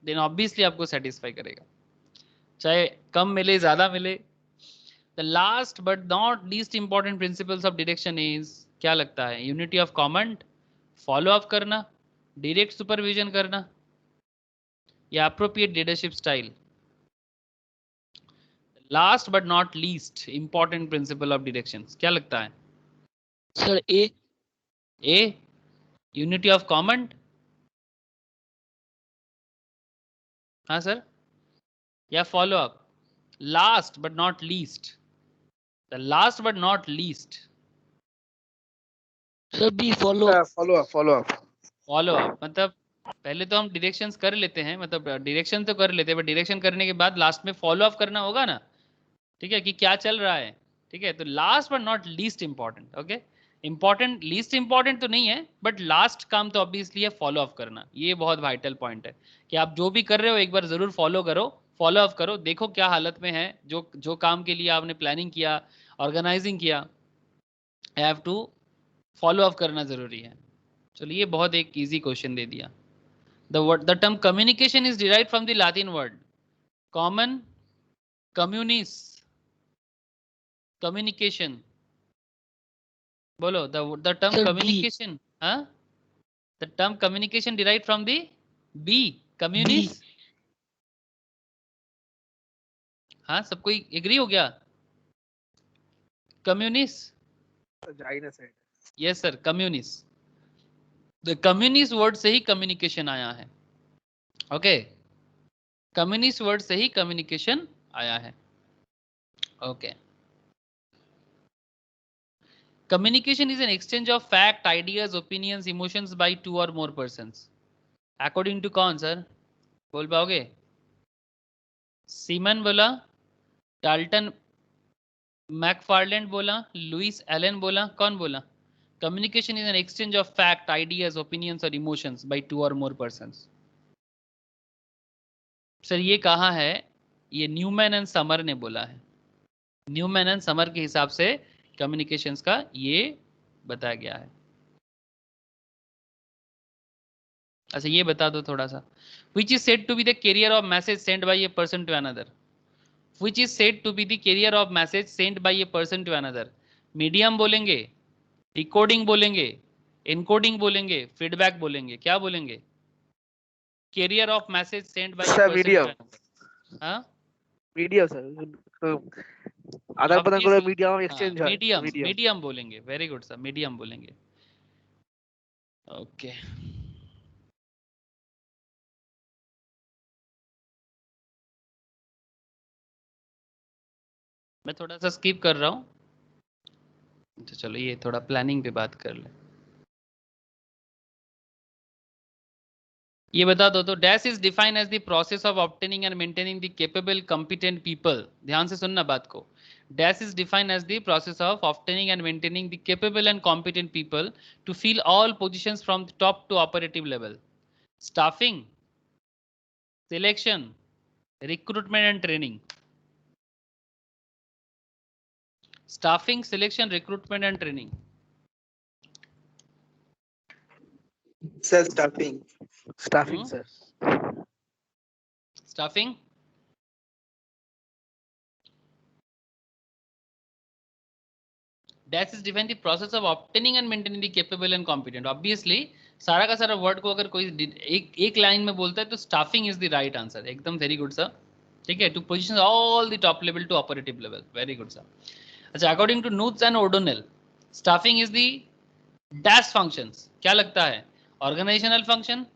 then obviously आपको सेटिस्फाई करेगा, चाहे कम मिले ज्यादा मिले। The last but not least important principles of direction is, क्या लगता है? Unity of command, follow up करना, डायरेक्ट सुपरविजन करना, या appropriate leadership style. Last but not least important principle of direction, क्या लगता है? Sir A. A, unity of command. हाँ सर, या follow up. Last but not least, the last but not least. Sir B follow. Follow up, follow up. Follow up मतलब पहले तो हम directions कर लेते हैं, मतलब डायरेक्शन तो कर लेते हैं, बट डायरेक्शन करने के बाद लास्ट में फॉलो अप करना होगा ना, ठीक है, कि क्या चल रहा है, ठीक है। तो last but not least important, okay, important, least important तो नहीं है, बट लास्ट काम तो ऑब्वियसली है फॉलो अप करना। ये बहुत वाइटल पॉइंट है कि आप जो भी कर रहे हो एक बार जरूर फॉलो करो, फॉलो अप करो, देखो क्या हालत में है, जो जो काम के लिए आपने प्लानिंग किया, ऑर्गेनाइजिंग किया, हैव टू फॉलो अप करना जरूरी है। चलिए ये बहुत एक इजी क्वेश्चन दे दिया। The term communication is derived from the Latin word common, communis, communication। बोलो, the term sir D. communication, हाँ, the term communication derived from the B, B. communis। हाँ, सबको एग्री हो गया? communis, जाई ना sir. yes sir, communis। the communis word से ही communication आया है। ओके, कम्युनिस्ट वर्ड से ही कम्युनिकेशन आया है। Okay, communication is an exchange of fact, ideas, opinions, emotions by two और मोर पर्सन्स। अकॉर्डिंग टू कौन सर, बोल पाओगे? सीमन बोला, डाल्टन मैकफार्लैंड बोला, लुइस एलन बोला, कौन बोला? Communication is an exchange of fact, ideas, opinions और इमोशंस बाय टू और मोर पर्सन्स। सर ये कहा है? ये न्यूमैन एंड समर ने बोला है। न्यूमैन एंड समर के हिसाब से कम्युनिकेशंस का ये बताया गया है। अच्छा ये बता दो थोड़ा सा, which is said to be the carrier of message sent by a person to another, which is said to be the carrier of message sent by a person to another। Medium बोलेंगे, decoding बोलेंगे, encoding बोलेंगे, feedback बोलेंगे, क्या बोलेंगे? Carrier of message send by a person to another. हाँ medium sir, आदान प्रदान করে मीडियम एक्सचेंज হয়, मीडियम, मीडियम बोलेंगे। वेरी गुड सर, मीडियम बोलेंगे। ओके मैं थोड़ा सा स्किप कर रहा हूँ, तो चलो ये थोड़ा प्लानिंग पे बात कर ले। ये बता दो तो, dash is defined as the process of obtaining and maintaining the capable competent people. ध्यान से सुनना बात को। Dash is defined as the process of obtaining and maintaining the capable and competent people to fill all positions from the top to operative level. Staffing, selection, recruitment and training. Staffing, selection, recruitment and training. Sir staffing. Staffing sir, staffing. Dash is define the process of obtaining and maintaining the capable and competent। Obviously सारा का सारा word को अगर कोई एक line में बोलता है तो staffing is the right answer. एकदम वेरी गुड सर, ठीक है। To position all the top level to operative level, very good sir. अच्छा, according to Koontz and O'Donnell, staffing is the dash functions. क्या लगता है? Organisational function,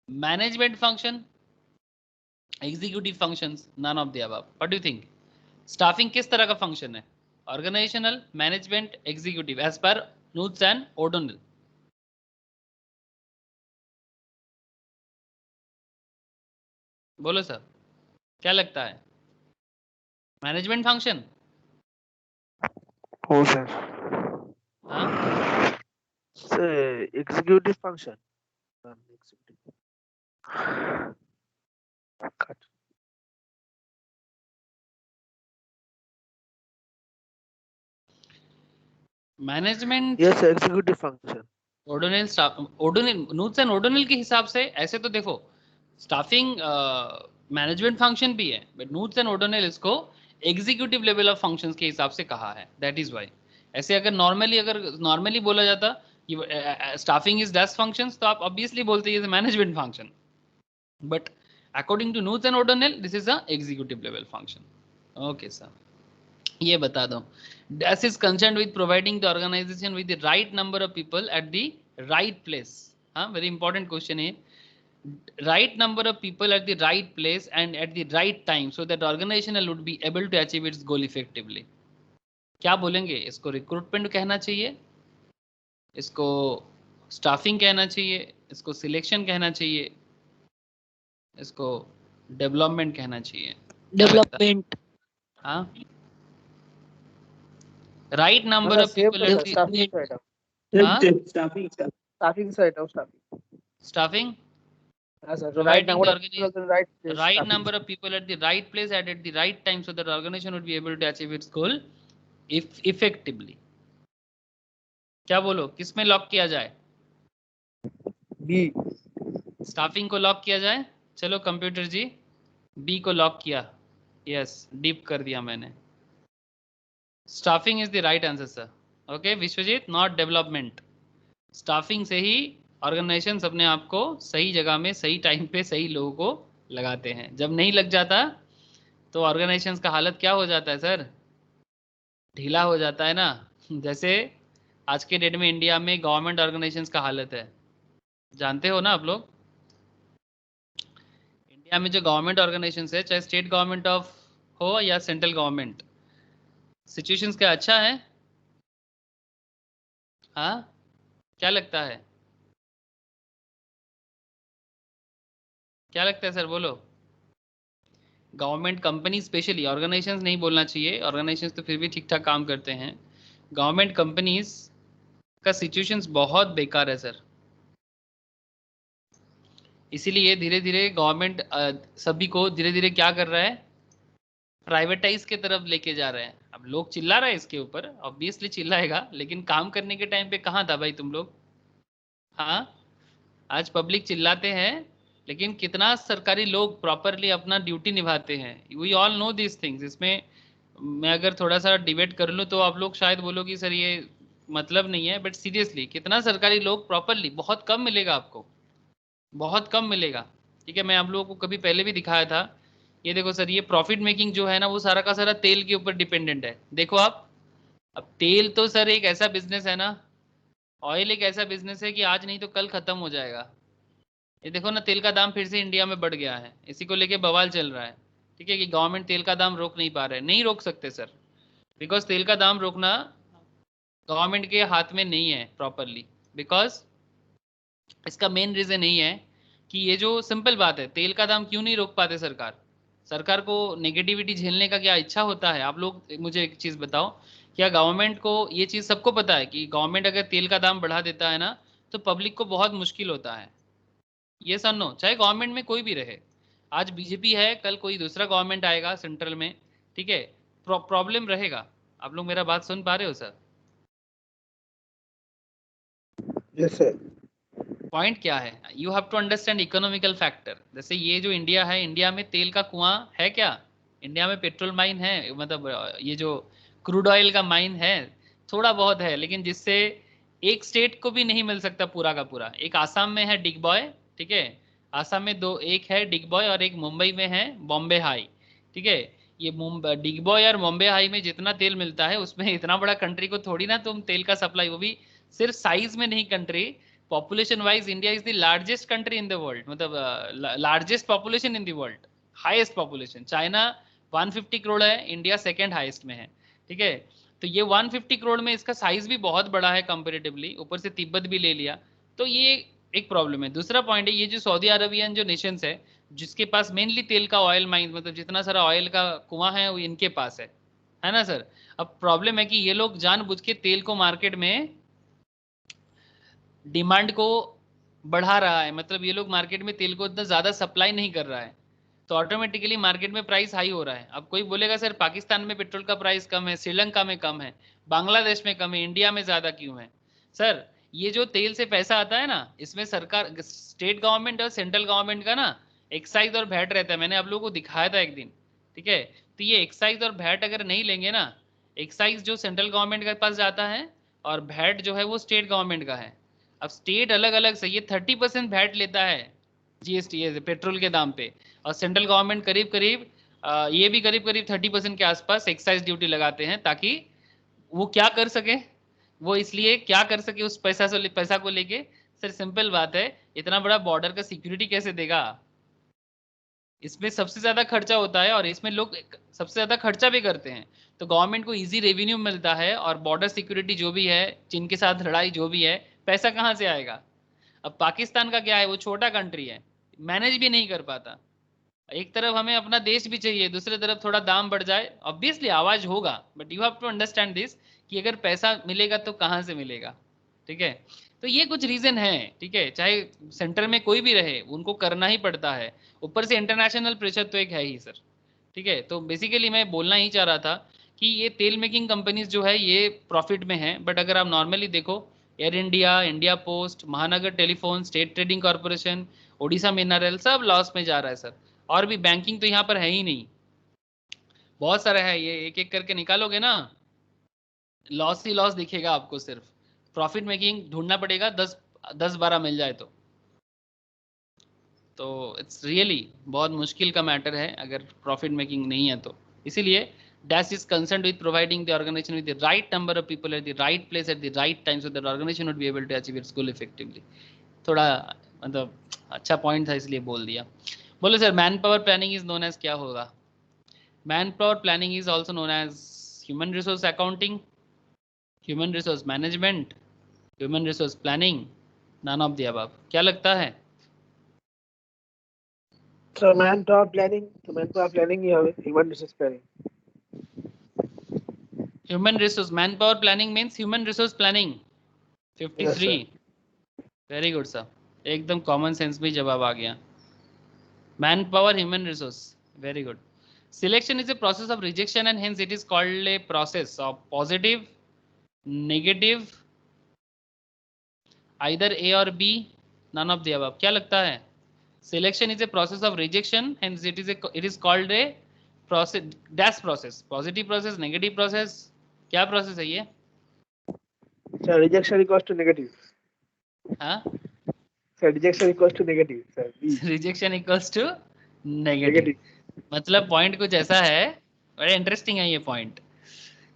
management function, executive functions, none of the above. What do you think? Staffing किस तरह का function है? Organisational, management, executive, as per Koontz and O'Donnell. बोलो sir, क्या लगता है? Management function? हो सर, हाँ sir executive function, management, yes executive function. O'Donnell, O'Donnell, nuts and O'Donnell के हिसाब से ऐसे तो देखो, स्टाफिंग मैनेजमेंट फंक्शन भी है, बट नूट्स एंड ओडोनेल इसको एग्जीक्यूटिव लेवल ऑफ फंक्शंस के हिसाब से कहा है। दैट इज व्हाई ऐसे अगर नॉर्मली बोला जाता स्टाफिंग इज डैश फंक्शंस, तो आप ऑब्वियसली बोलते ये management function, but according to Koontz and O'Donnell this is a executive level function. Okay sir, ये बता दो, dash is concerned with providing the organization with the right number of people at the right place. हाँ, very important question है। right number of people at the right place and at the right time so that organizational would be able to achieve its goal effectively। क्या बोलेंगे? इसको recruitment कहना चाहिए, इसको staffing कहना चाहिए, इसको सिलेक्शन कहना चाहिए, इसको डेवलपमेंट कहना चाहिए? डेवलपमेंट। हाँ, right number of people at the staffing side of, हाँ staffing sir. Staffing side of, staffing, yes sir, so providing the right right number of people at the right place and at the right time so that the organization would be able to achieve its goal if effectively। क्या बोलो, किसमें lock किया जाए? B, staffing को lock किया जाए। चलो computer ji, B को लॉक किया, यस डीप कर दिया मैंने। Staffing is the right answer sir. Okay Biswajit, not development. Staffing से ही ऑर्गेनाइजेशन अपने आप को सही जगह में सही टाइम पे सही लोगों को लगाते हैं। जब नहीं लग जाता तो ऑर्गेनाइजेशन का हालत क्या हो जाता है सर? ढीला हो जाता है ना। जैसे आज के डेट में इंडिया में गवर्नमेंट ऑर्गेनाइजेशंस का हालत है, जानते हो ना आप लोग। इंडिया में जो गवर्नमेंट ऑर्गेनाइजेशन है, चाहे स्टेट गवर्नमेंट ऑफ हो या सेंट्रल गवर्नमेंट, सिचुएशंस क्या अच्छा है? हाँ, क्या लगता है? क्या लगता है सर, बोलो। गवर्नमेंट कंपनी स्पेशली, ऑर्गेनाइजेशंस नहीं बोलना चाहिए, ऑर्गेनाइजेशंस तो फिर भी ठीक ठाक काम करते हैं। गवर्नमेंट कंपनीज का सिचुएशंस बहुत बेकार है सर। इसीलिए धीरे धीरे गवर्नमेंट सभी को धीरे धीरे क्या कर रहा है, प्राइवेटाइज के तरफ लेके जा रहे हैं। अब लोग चिल्ला रहे हैं इसके ऊपर, ऑब्वियसली चिल्लाएगा, लेकिन काम करने के टाइम पे कहाँ था भाई तुम लोग? हाँ, आज पब्लिक चिल्लाते हैं, लेकिन कितना सरकारी लोग प्रॉपरली अपना ड्यूटी निभाते हैं? We all know this things. इसमें मैं अगर थोड़ा सा डिबेट कर लूँ तो आप लोग शायद बोलो कि सर ये मतलब नहीं है, बट सीरियसली कितना सरकारी लोग प्रॉपरली, बहुत कम मिलेगा आपको, बहुत कम मिलेगा। ठीक है, मैं आप लोगों को कभी पहले भी दिखाया था। ये देखो सर, ये प्रॉफिट मेकिंग जो है ना, वो सारा का सारा तेल के ऊपर डिपेंडेंट है। देखो आप, अब तेल तो सर एक ऐसा बिजनेस है ना, ऑयल एक ऐसा बिजनेस है कि आज नहीं तो कल खत्म हो जाएगा। ये देखो ना, तेल का दाम फिर से इंडिया में बढ़ गया है, इसी को लेके बवाल चल रहा है। ठीक है, कि गवर्नमेंट तेल का दाम रोक नहीं पा रहे, नहीं रोक सकते सर, बिकॉज तेल का दाम रोकना गवर्नमेंट के हाथ में नहीं है प्रॉपरली। बिकॉज इसका मेन रीजन यही है कि ये जो सिंपल बात है, तेल का दाम क्यों नहीं रोक पाते सरकार? सरकार को नेगेटिविटी झेलने का क्या इच्छा होता है? आप लोग मुझे एक चीज बताओ, क्या गवर्नमेंट को ये चीज सबको पता है कि गवर्नमेंट अगर तेल का दाम बढ़ा देता है ना, तो पब्लिक को बहुत मुश्किल होता है? ये सर नो, चाहे गवर्नमेंट में कोई भी रहे, आज बीजेपी है, कल कोई दूसरा गवर्नमेंट आएगा सेंट्रल में, ठीक है, प्रॉब्लम रहेगा। आप लोग मेरा बात सुन पा रहे हो सर? Yes, sir. पॉइंट क्या है, you have to understand economical factor. जैसे ये जो इंडिया है, इंडिया में तेल का कुआं है क्या? इंडिया में पेट्रोल माइन है, मतलब ये जो क्रूड ऑयल का माइन है, थोड़ा बहुत है, लेकिन जिससे एक स्टेट को भी नहीं मिल सकता पूरा का पूरा। एक आसाम में है डिग बॉय, ठीक है, आसाम में दो, एक है डिग बॉय और एक मुंबई में है बॉम्बे हाई। ठीक है, ये मुंबई डिग बॉय और बॉम्बे हाई में जितना तेल मिलता है, उसमें इतना बड़ा कंट्री को थोड़ी ना तुम तेल का सप्लाई, वो भी सिर्फ साइज में नहीं, country population wise India is the largest country in the world, मतलब largest population in the world, highest population. China 150 crore है, इंडिया सेकंड हाईएस्ट में है। ठीक है, तो ये 150 करोड़ में इसका साइज भी बहुत बड़ा है कंपेरेटिवली, ऊपर से तिब्बत भी ले लिया, तो ये एक प्रॉब्लम है। दूसरा पॉइंट है, ये जो सऊदी अरबियन जो नेशंस है, जिसके पास मेनली तेल का ऑयल माइन, मतलब जितना सारा ऑयल का कुआं है वो इनके पास है ना सर? अब प्रॉब्लम है कि ये लोग जानबूझ के तेल को मार्केट में डिमांड को बढ़ा रहा है, मतलब ये लोग मार्केट में तेल को इतना ज्यादा सप्लाई नहीं कर रहा है, तो ऑटोमेटिकली मार्केट में प्राइस हाई हो रहा है। अब कोई बोलेगा सर पाकिस्तान में पेट्रोल का प्राइस कम है, श्रीलंका में कम है, बांग्लादेश में कम है, इंडिया में ज्यादा क्यों है? सर ये जो तेल से पैसा आता है ना, इसमें सरकार, स्टेट गवर्नमेंट और सेंट्रल गवर्नमेंट का ना एक्साइज और वैट रहता है, मैंने आप लोगों को दिखाया था एक दिन। ठीक है, तो ये एक्साइज और वैट अगर नहीं लेंगे ना, एक्साइज जो सेंट्रल गवर्नमेंट के पास जाता है और वैट जो है वो स्टेट गवर्नमेंट का है। अब स्टेट अलग अलग से ये 30% वैट लेता है जीएसटी पेट्रोल के दाम पे, और सेंट्रल गवर्नमेंट करीब करीब ये भी करीब करीब 30% के आसपास एक्साइज ड्यूटी लगाते हैं, ताकि वो क्या कर सके, वो इसलिए क्या कर सके उस पैसा को लेके। सर सिंपल बात है, इतना बड़ा बॉर्डर का सिक्योरिटी कैसे देगा? इसमें सबसे ज्यादा खर्चा होता है और इसमें लोग सबसे ज्यादा खर्चा भी करते हैं, तो गवर्नमेंट को इजी रेवेन्यू मिलता है, और बॉर्डर सिक्योरिटी जो भी है, जिनके साथ लड़ाई जो भी है, पैसा कहाँ से आएगा? अब पाकिस्तान का क्या है, वो छोटा कंट्री है, मैनेज भी नहीं कर पाता। एक तरफ हमें अपना देश भी चाहिए, दूसरी तरफ थोड़ा दाम बढ़ जाए, ऑब्वियसली आवाज होगा, but you have to understand this कि अगर पैसा मिलेगा तो कहाँ से मिलेगा? ठीक है, तो ये कुछ रीजन है। ठीक है, चाहे सेंटर में कोई भी रहे, उनको करना ही पड़ता है, ऊपर से इंटरनेशनल प्रेशर तो एक है ही सर। ठीक है, तो बेसिकली मैं बोलना ही चाह रहा था कि ये तेल मेकिंग कंपनीज जो है ये प्रॉफिट में है, बट अगर आप नॉर्मली देखो, एयर इंडिया, इंडिया पोस्ट, महानगर telephone, state trading corporation, Odisha mineral, सब लॉस में जा रहा है सर। और भी बैंकिंग तो यहाँ पर है ही नहीं, बहुत सारा है, ये एक एक करके निकालोगे ना, लॉस ही लॉस दिखेगा आपको, सिर्फ प्रॉफिट मेकिंग ढूंढना पड़ेगा, 10-12 मिल जाए तो इट्स रियली बहुत मुश्किल का मैटर है अगर प्रॉफिट मेकिंग नहीं है तो। इसीलिए dash is concern with providing the organization with the right number of people at the right place at the right time, so that organization would be able to achieve its goal effectively. थोड़ा मतलब अच्छा point था इसलिए बोल दिया। बोलो sir man power planning is known as क्या होगा? Man power planning is also known as human resource accounting, human resource management, human resource planning, none of the above. क्या लगता है? So manpower planning ही হবে, human resource planning. Human resource man power planning means human resource planning. 53 Yes, very good sir, एकदम common sense में जवाब आ गया। Man power human resource, very good. Selection is a process of rejection and hence it is called a process of positive, negative, either a or b, none of the above. क्या लगता है? Selection is a process of rejection hence it is called a process dash process, positive process, negative process, क्या process है ये? sir. Rejection equals to negative. हाँ, Sir, rejection equals to negative. Sir, B. Rejection equals to negative. Negative. मतलब point कुछ ऐसा है, बड़ा interesting है ये पॉइंट,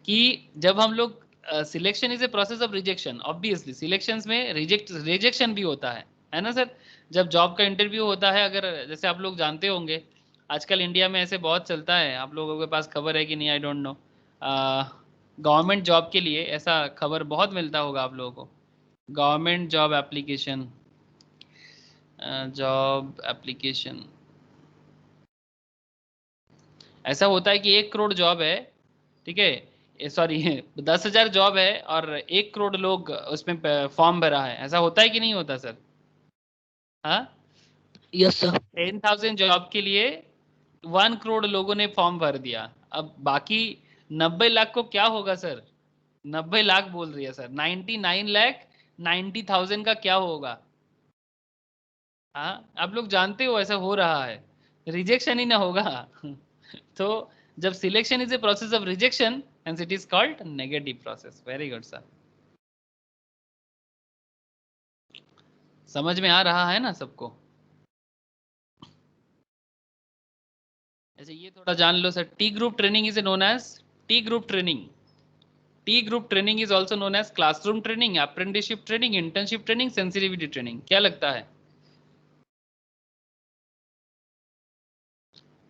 कि जब हम लोग selection is a process of rejection, obviously selections में रिजेक्शन भी होता है ना सर? जब जॉब का इंटरव्यू होता है, अगर जैसे आप लोग जानते होंगे आजकल इंडिया में ऐसे बहुत चलता है, आप लोगों के पास खबर है कि नहीं I don't know, government job के लिए ऐसा खबर बहुत मिलता होगा आप लोगों को। Government job application, job application, ऐसा होता है कि 1 करोड़ जॉब है, ठीक है, सॉरी 10,000 जॉब है और 1 करोड़ लोग उसमें फॉर्म भरा है, ऐसा होता है कि नहीं होता सर? हाँ, यस सर। 10,000 जॉब के लिए 1 करोड़ लोगों ने फॉर्म भर दिया, अब बाकी 90 लाख को क्या होगा सर? 90 लाख बोल रही है सर, 99,90,000 का क्या होगा? हाँ, आप लोग जानते हो ऐसा हो रहा है, रिजेक्शन ही ना होगा। तो जब selection is a process of rejection and it is called negative process. Very good sir, समझ में आ रहा है ना सबको? ऐसे ये थोड़ा जान लो sir, T group training is known as T group training. T group training is also known as classroom training, apprenticeship training, internship training, sensitivity training. क्या लगता है?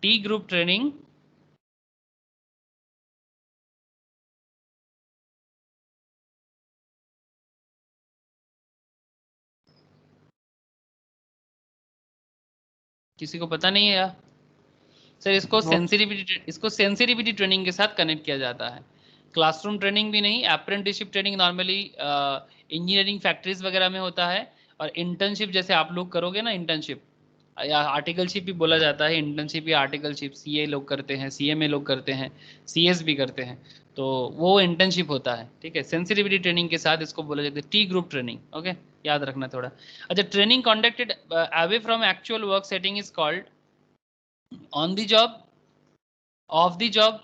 टी ग्रुप ट्रेनिंग, किसी को पता नहीं है यार? सर इसको सेंसिटिविटी ट्रेनिंग के साथ कनेक्ट किया जाता है। क्लासरूम ट्रेनिंग भी नहीं, apprenticeship training normally engineering factories वगैरह में होता है, और इंटर्नशिप जैसे आप लोग करोगे ना, इंटर्नशिप या आर्टिकलशिप भी बोला जाता है, इंटर्नशिप या आर्टिकलशिप सीए लोग करते हैं, सीएमए लोग करते हैं, सीएस भी करते हैं, तो वो इंटर्नशिप होता है, ठीक है। सेंसिटिविटी ट्रेनिंग के साथ इसको बोला जाता है टी ग्रुप ट्रेनिंग, ओके, याद रखना थोड़ा। अच्छा, training conducted away from actual work setting is called on the job, of the job,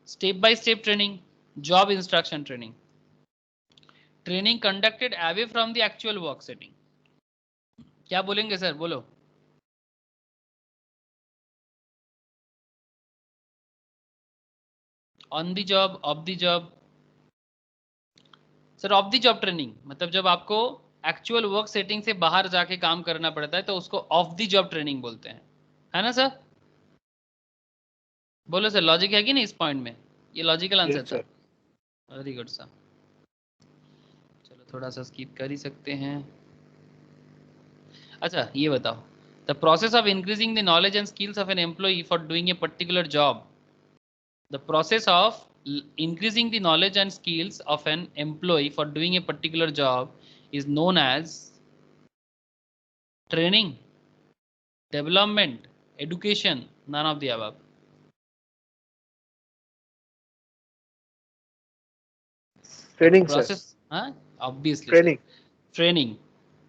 step by step training, job instruction training. Training conducted away from the actual work setting, क्या बोलेंगे sir? बोलो। On the job, of the job. Sir of the job training मतलब जब आपको actual work setting से बाहर जाके काम करना पड़ता है तो उसको ऑफ द जॉब ट्रेनिंग बोलते हैं, है ना सर? बोलो सर, लॉजिक है कि नहीं इस पॉइंट में? ये लॉजिकल आंसर Yes, था। sir. वेरी गुड सर, चलो थोड़ा सा स्किप कर ही सकते हैं। अच्छा ये बताओ, the process of increasing the knowledge and skills of an employee for doing a particular job, the process of increasing the knowledge and skills of an employee for doing a particular job is known as training, development, education, none of the above. Training, sir. Process, huh? Obviously Training. sir. Training,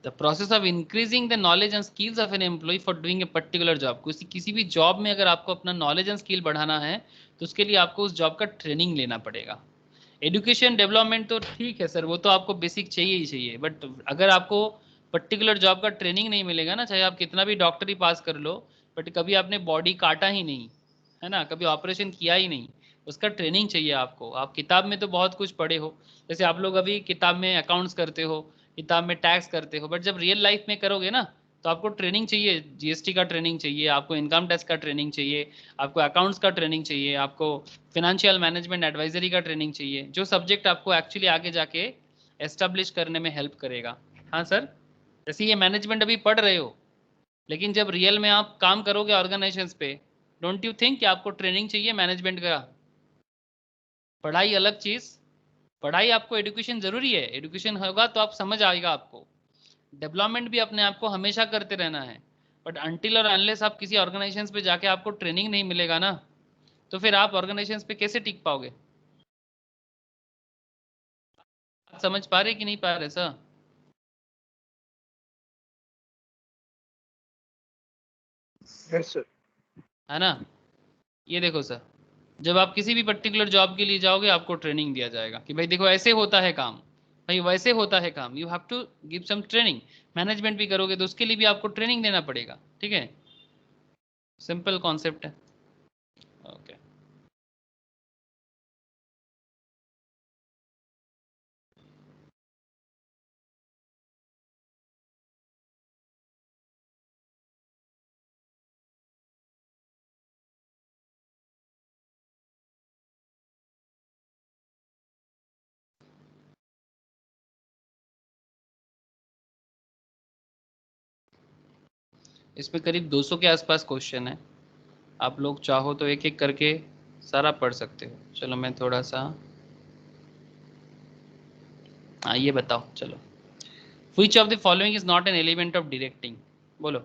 the process of increasing the knowledge and skills of an employee for doing a particular job। किसी भी job में अगर आपको अपना knowledge and skill बढ़ाना है तो उसके लिए आपको उस जॉब का ट्रेनिंग लेना पड़ेगा। एजुकेशन डेवलपमेंट तो ठीक है सर, वो तो आपको बेसिक चाहिए ही चाहिए, बट अगर आपको पर्टिकुलर जॉब का ट्रेनिंग नहीं मिलेगा ना, चाहे आप कितना भी डॉक्टरी पास कर लो, बट कभी आपने बॉडी काटा ही नहीं है ना, कभी ऑपरेशन किया ही नहीं, उसका ट्रेनिंग चाहिए आपको। आप किताब में तो बहुत कुछ पढ़े हो, जैसे आप लोग अभी किताब में अकाउंट्स करते हो, किताब में टैक्स करते हो, बट जब रियल लाइफ में करोगे ना तो आपको ट्रेनिंग चाहिए, जीएसटी का ट्रेनिंग चाहिए, आपको इनकम टैक्स का ट्रेनिंग चाहिए, आपको अकाउंट्स का ट्रेनिंग चाहिए, आपको फिनेंशियल मैनेजमेंट एडवाइजरी का ट्रेनिंग चाहिए, जो सब्जेक्ट आपको एक्चुअली आगे जाके एस्टेब्लिश करने में हेल्प करेगा। हाँ सर, जैसे ये मैनेजमेंट अभी पढ़ रहे हो, लेकिन जब रियल में आप काम करोगे ऑर्गेनाइजेशंस पे, डोंट यू थिंक कि आपको ट्रेनिंग चाहिए मैनेजमेंट का? पढ़ाई अलग चीज, पढ़ाई आपको एजुकेशन जरूरी है, एजुकेशन होगा तो आप समझ आएगा आपको। डेवलपमेंट भी अपने आप को हमेशा करते रहना है, बट अनटिल और अनलेस आप किसी ऑर्गेनाइजेशंस पे जाके आपको ट्रेनिंग नहीं मिलेगा ना, तो फिर आप ऑर्गेनाइजेशंस पे कैसे टिक पाओगे? आप समझ पा रहे कि नहीं पा रहे सर? Yes sir. है ना? ये देखो सर, जब आप किसी भी पर्टिकुलर जॉब के लिए जाओगे आपको ट्रेनिंग दिया जाएगा कि भाई देखो ऐसे होता है काम, भाई वैसे होता है काम, you have to give some training. Management भी करोगे तो उसके लिए भी आपको ट्रेनिंग देना पड़ेगा, ठीक है? सिंपल कॉन्सेप्ट है। ओके, इसमें करीब 200 के आसपास क्वेश्चन है, आप लोग चाहो तो एक एक करके सारा पढ़ सकते हो। चलो मैं थोड़ा सा, हाँ ये बताओ चलो, विच of the following is not an element of directing? बोलो,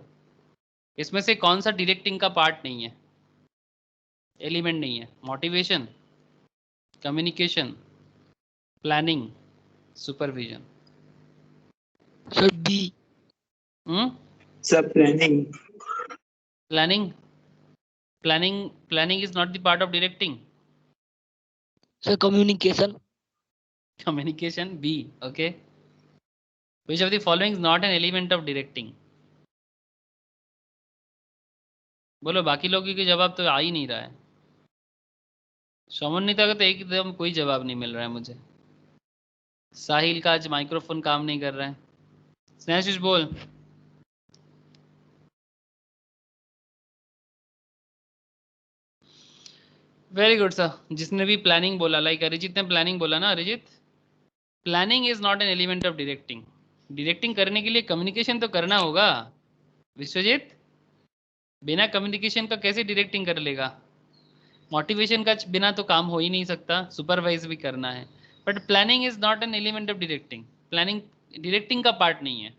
इसमें से कौन सा डायरेक्टिंग का पार्ट नहीं है, एलिमेंट नहीं है? Motivation, communication, planning, supervision. Sir B. Sir, planning. Planning, planning is not the part of directing. Sir communication. Communication B, okay. Which of the following is not an element of directing? बोलो, बाकी लोगों के जवाब तो आ ही नहीं रहा है। समन्विता का तो एकदम कोई जवाब नहीं मिल रहा है मुझे। साहिल का आज माइक्रोफोन काम नहीं कर रहा है। स्नेहाशीष बोल। वेरी गुड सर, जिसने भी प्लानिंग बोला, लाइक अरिजीत ने प्लानिंग बोला ना, Arijit, planning is not an element of directing. Directing करने के लिए कम्युनिकेशन तो करना होगा। विश्वजीत, बिना कम्युनिकेशन का कैसे डायरेक्टिंग कर लेगा? मोटिवेशन का बिना तो काम हो ही नहीं सकता, सुपरवाइज भी करना है। But planning is not an element of directing. Planning directing का पार्ट नहीं है,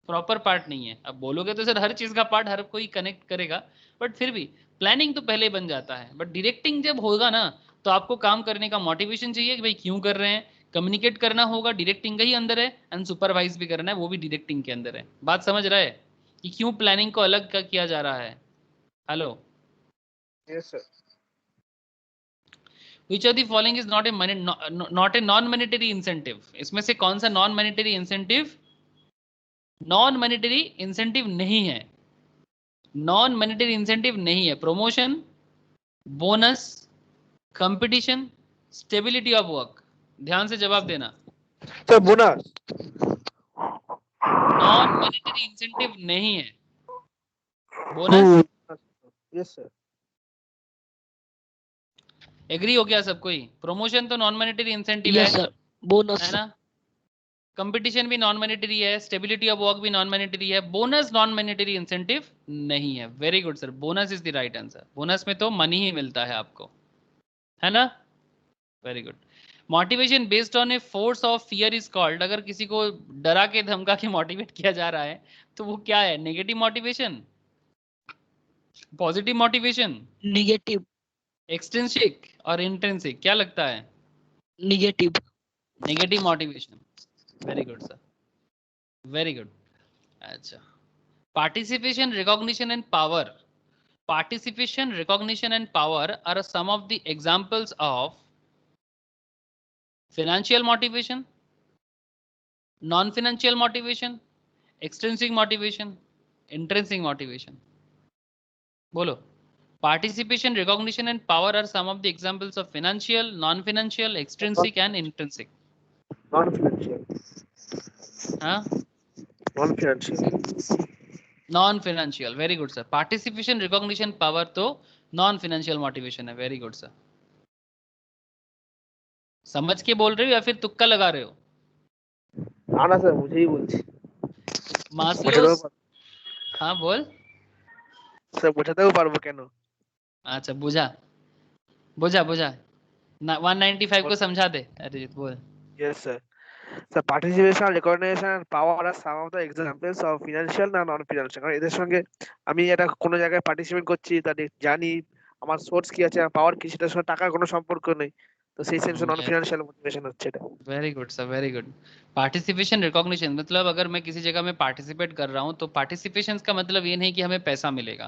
प्रॉपर पार्ट नहीं है। अब बोलोगे तो सर हर चीज का पार्ट हर कोई कनेक्ट करेगा, बट फिर भी प्लानिंग तो पहले बन जाता है। बट डायरेक्टिंग जब होगा ना, तो आपको काम करने का मोटिवेशन चाहिए कि भाई क्यों कर रहे हैं, कम्युनिकेट करना होगा, डायरेक्टिंग का ही अंदर है, एंड सुपरवाइज भी करना है, वो भी डायरेक्टिंग के अंदर है। बात समझ रहा है कि क्यों प्लानिंग को अलग का किया जा रहा है? Hello, yes sir. Which of the following is not a money, not a non monetary incentive? इसमें से कौन सा non monetary incentive, non monetary incentive नहीं है? नॉन मॉनेटरी इंसेंटिव नहीं है। Promotion, bonus, competition, stability of work. ध्यान से जवाब देना। Sir bonus. Non monetary incentive नहीं है। Bonus, yes sir. एग्री हो गया सब कोई? प्रमोशन तो नॉन मॉनेटरी इंसेंटिव है, यस सर। बोनस। है ना? कंपटीशन भी नॉन मॉनेटरी है, स्टेबिलिटी ऑफ वर्क भी नॉन मॉनेटरी है, बोनस नॉन मॉनेटरी इंसेंटिव नहीं है। Very good sir, bonus is the right answer. Bonus में तो मनी ही मिलता है आपको, है ना? Very good. Motivation based on a force of fear is called? अगर किसी को डरा के धमका के मोटिवेट किया जा रहा है तो वो क्या है? Negative motivation, positive motivation, negative. Extrinsic और इंट्रिंसिक? क्या लगता है? Negative. Negative motivation. Very good sir, very good. अच्छा, participation, recognition and power. Participation, recognition and power are some of the examples of financial motivation, non-financial motivation, extrinsic motivation, intrinsic motivation. बोलो, participation, recognition and power are some of the examples of financial, non-financial, extrinsic and intrinsic. Non financial. हाँ, non financial. Non financial, very good sir. Participation, recognition, power तो non financial motivation है, very good sir. समझ के बोल रहे हो या फिर तुक्का लगा रहे हो? না না স্যার বুঝেই বলছি मास्लोस, বোঝাতেও পার- हाँ बोल। স্যার বোঝাতেও পারবো কেন अच्छा बुझा, बुझा बुझा ना 195 को समझा दे अरिजीत, बोल। Yes sir So participation, recognition, and power are some of the examples of financial না নন ফিনান্সিয়াল। কারণ এদের সঙ্গে আমি একটা কোনো জায়গায় পার্টিসিপেট করছি তাদের জানি আমার সোর্স কি আছে, আমার পাওয়ার কি, সেটার সঙ্গে টাকার কোনো সম্পর্ক নেই। তো সেই সেন্সে নন यस, ফিনান্সিয়াল মোটিভেশন হচ্ছে এটা। Very good sir, very good. Participation, recognition मतलब अगर मैं किसी जगह में पार्टिसिपेट कर रहा हूँ तो पार्टिसिपेशन का मतलब ये नहीं कि हमें पैसा मिलेगा।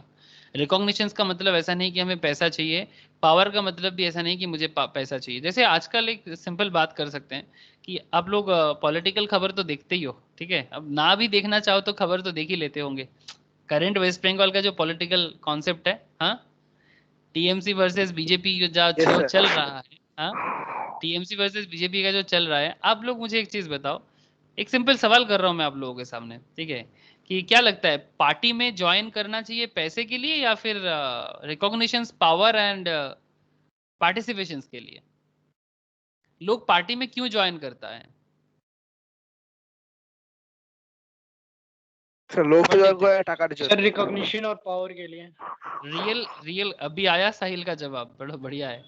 रिकॉग्निशन का मतलब ऐसा नहीं कि हमें पैसा चाहिए। पावर का मतलब भी ऐसा नहीं कि मुझे पैसा चाहिए। जैसे आजकल एक सिंपल बात कर सकते हैं कि आप लोग पॉलिटिकल खबर तो देखते ही हो, ठीक है? अब ना भी देखना चाहो तो खबर तो देख ही लेते होंगे। करंट वेस्ट बंगाल का जो पॉलिटिकल कॉन्सेप्ट है, हाँ, टीएमसी वर्सेस बीजेपी जो यस जो सर चल रहा है, हाँ, टीएमसी वर्सेस बीजेपी का जो चल रहा है, आप लोग मुझे एक चीज बताओ। एक सिंपल सवाल कर रहा हूं मैं आप लोगों के सामने, ठीक है? कि क्या लगता है, पार्टी में ज्वाइन करना चाहिए पैसे के लिए या फिर रिकॉग्निशन, पावर एंड पार्टिसिपेशन के लिए? लोग पार्टी में क्यों ज्वाइन करता है? স্যার লোক তো What do you join think? করে টাকার জন্য। सर रिकॉग्निशन और पावर के लिए। रियल रियल अभी आया साहिल का जवाब, बड़ा बढ़िया है।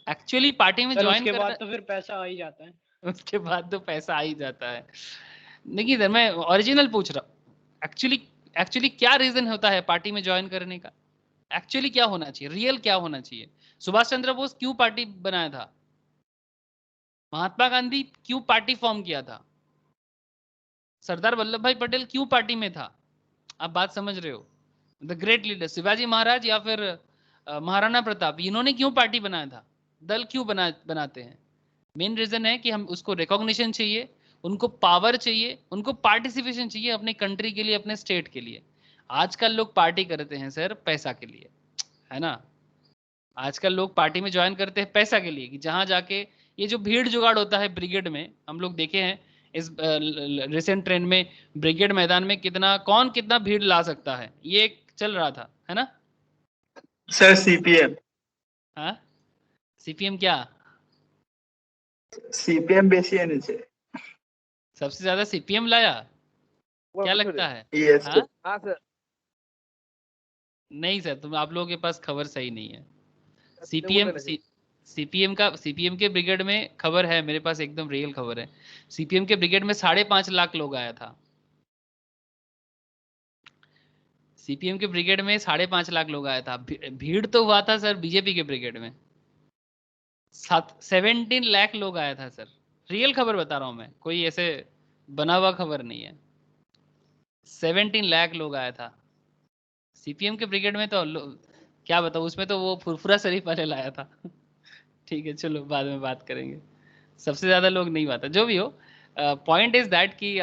एक्चुअली पार्टी में सर ज्वाइन उसके करना, बाद तो फिर पैसा आ ही जाता है। उसके बाद तो पैसा आ ही जाता है। देखिए सर, मैं ओरिजिनल पूछ रहा हूँ। एक्चुअली एक्चुअली क्या रीजन होता है पार्टी में ज्वाइन करने का? एक्चुअली क्या होना चाहिए, रियल क्या होना चाहिए? सुभाष चंद्र बोस क्यों पार्टी बनाया था? महात्मा गांधी क्यों पार्टी फॉर्म किया था? सरदार वल्लभ भाई पटेल क्यों पार्टी में था? आप बात समझ रहे हो? The great leader Shivaji Maharaj या फिर महाराणा प्रताप, इन्होंने क्यों पार्टी बनाया था? दल क्यों बनाते हैं? मेन रीजन है कि हम उसको रिकॉग्निशन चाहिए, उनको पावर चाहिए, उनको पार्टिसिपेशन चाहिए अपने कंट्री के लिए, अपने स्टेट के लिए। आजकल लोग पार्टी करते हैं सर पैसा के लिए, है ना? आजकल लोग पार्टी में ज्वाइन करते हैं पैसा के लिए, कि जहां जाके ये जो भीड़ जुगाड़ होता है ब्रिगेड में, हम लोग देखे हैं इस रिसेंट ट्रेंड में, ब्रिगेड मैदान में कितना कौन कितना भीड़ ला सकता है, ये एक चल रहा था, है ना? Sir CPM. हाँ, सीपीएम क्या? सीपीएम बेसी है नीचे। सबसे ज्यादा सीपीएम लाया? वो क्या कुछ लगता है? यस हाँ, हाँ सर नहीं सर, तुम आप लोगों के पास खबर सही नहीं है। तृणमूल सीपीएम नहीं। सीपीएम के ब्रिगेड में खबर है मेरे पास, एकदम रियल खबर है। सीपीएम के ब्रिगेड में 5.5 लाख लोग आया था। सीपीएम के ब्रिगेड में 5.5 लाख लोग आया था। भीड़ तो हुआ था सर बीजेपी के ब्रिगेड में 17 लाख लोग आया था सर। रियल खबर बता रहा हूं मैं, कोई ऐसे बना हुआ खबर नहीं है। 17 लाख लोग आया था सीपीएम के ब्रिगेड में। तो क्या बताऊं, उसमें तो वो फुरफुरा शरीफ वाले लाया था। ठीक है, चलो बाद में बात करेंगे। सबसे ज्यादा लोग नहीं आता, जो भी हो। पॉइंट इज दैट कि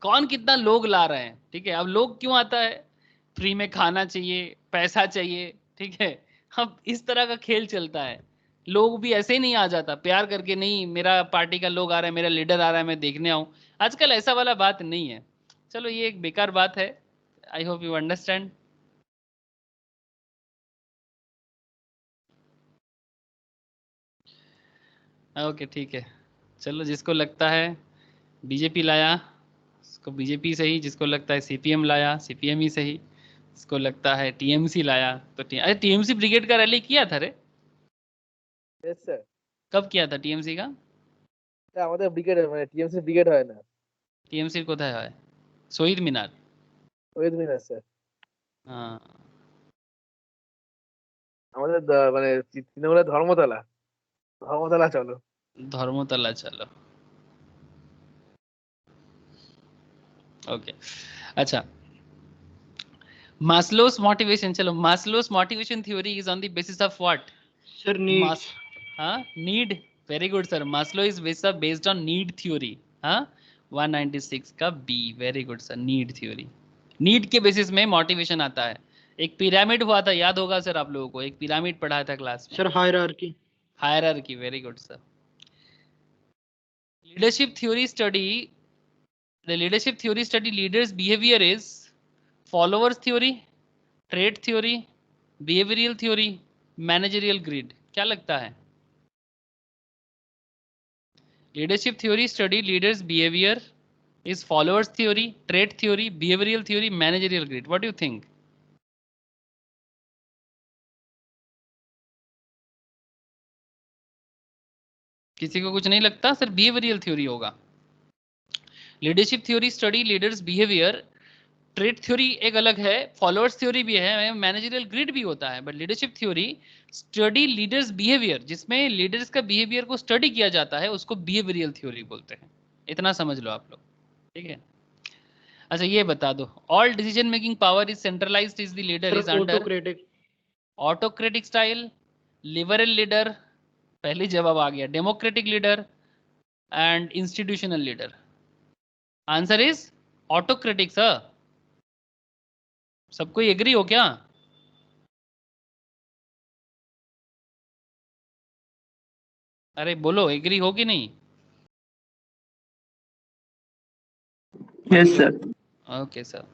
कौन कितना लोग ला रहे हैं, ठीक है? अब लोग क्यों आता है? फ्री में खाना चाहिए, पैसा चाहिए, ठीक है? अब इस तरह का खेल चलता है। लोग भी ऐसे ही नहीं आ जाता प्यार करके, नहीं मेरा पार्टी का लोग आ रहा है, मेरा लीडर आ रहा है, मैं देखने आऊं। आजकल ऐसा वाला बात नहीं है। चलो ये एक बेकार बात है। I hope you understand. Okay ठीक है, चलो जिसको लगता है बीजेपी लाया उसको बीजेपी सही, जिसको लगता है सीपीएम लाया सीपीएम ही सही, जिसको लगता है टीएमसी लाया तो अरे टीएमसी ब्रिगेड का रैली किया था रे? यस স্যার कब किया था टीएमसी का? আমাদের ব্রিগেড মানে টিএমসি ব্রিগেড হয় না, टीएमसी কোথায় হয়? শহীদ মিনার। শহীদ মিনার স্যার। हाँ, আমাদের মানে তৃণমূলের ধর্মতলা, ধর্মতলা চলো। धर्मतला चलो। ओके, अच्छा। मास्लोस मोटिवेशन, चलो Maslow's motivation theory is on the basis of what? Sir need. मास, हाँ, need. Very good sir, Maslow is based on need theory. हाँ, 196 का B, very good sir, need theory. Need के basis में motivation आता है। एक पिरामिड हुआ था, याद होगा सर आप लोगों को, एक पिरामिड पढ़ाया था क्लास में। Sir hierarchy. Hierarchy, very good sir. Leadership theory study, the leadership theory study leaders behavior is followers theory, trade theory, behavioural theory, managerial grid, क्या लगता है? Leadership theory study leaders behaviour, is followers theory, trade theory, behavioural theory, managerial grid, what do you think? किसी को कुछ नहीं लगता? Sir behavioural theory होगा। Leadership theory study leaders behaviour, trade theory एक अलग है, फॉलोअर्स थ्योरी भी है, मैनेजरियल ग्रिड भी होता है, but leadership theory study leaders behaviour, जिसमें लीडर्स का बिहेवियर को स्टडी किया जाता है, उसको बिहेवियरल थ्योरी बोलते हैं। इतना समझ लो आप लोग, ठीक है? अच्छा ये बता दो, all decision making power is centralised, is the leader is sir under autocratic. Autocratic style, liberal leader, पहले जवाब आ गया, democratic leader and institutional leader. Answer is autocratic sir. सबको एग्री हो क्या? अरे बोलो, एग्री हो कि नहीं? Yes, sir. Okay sir.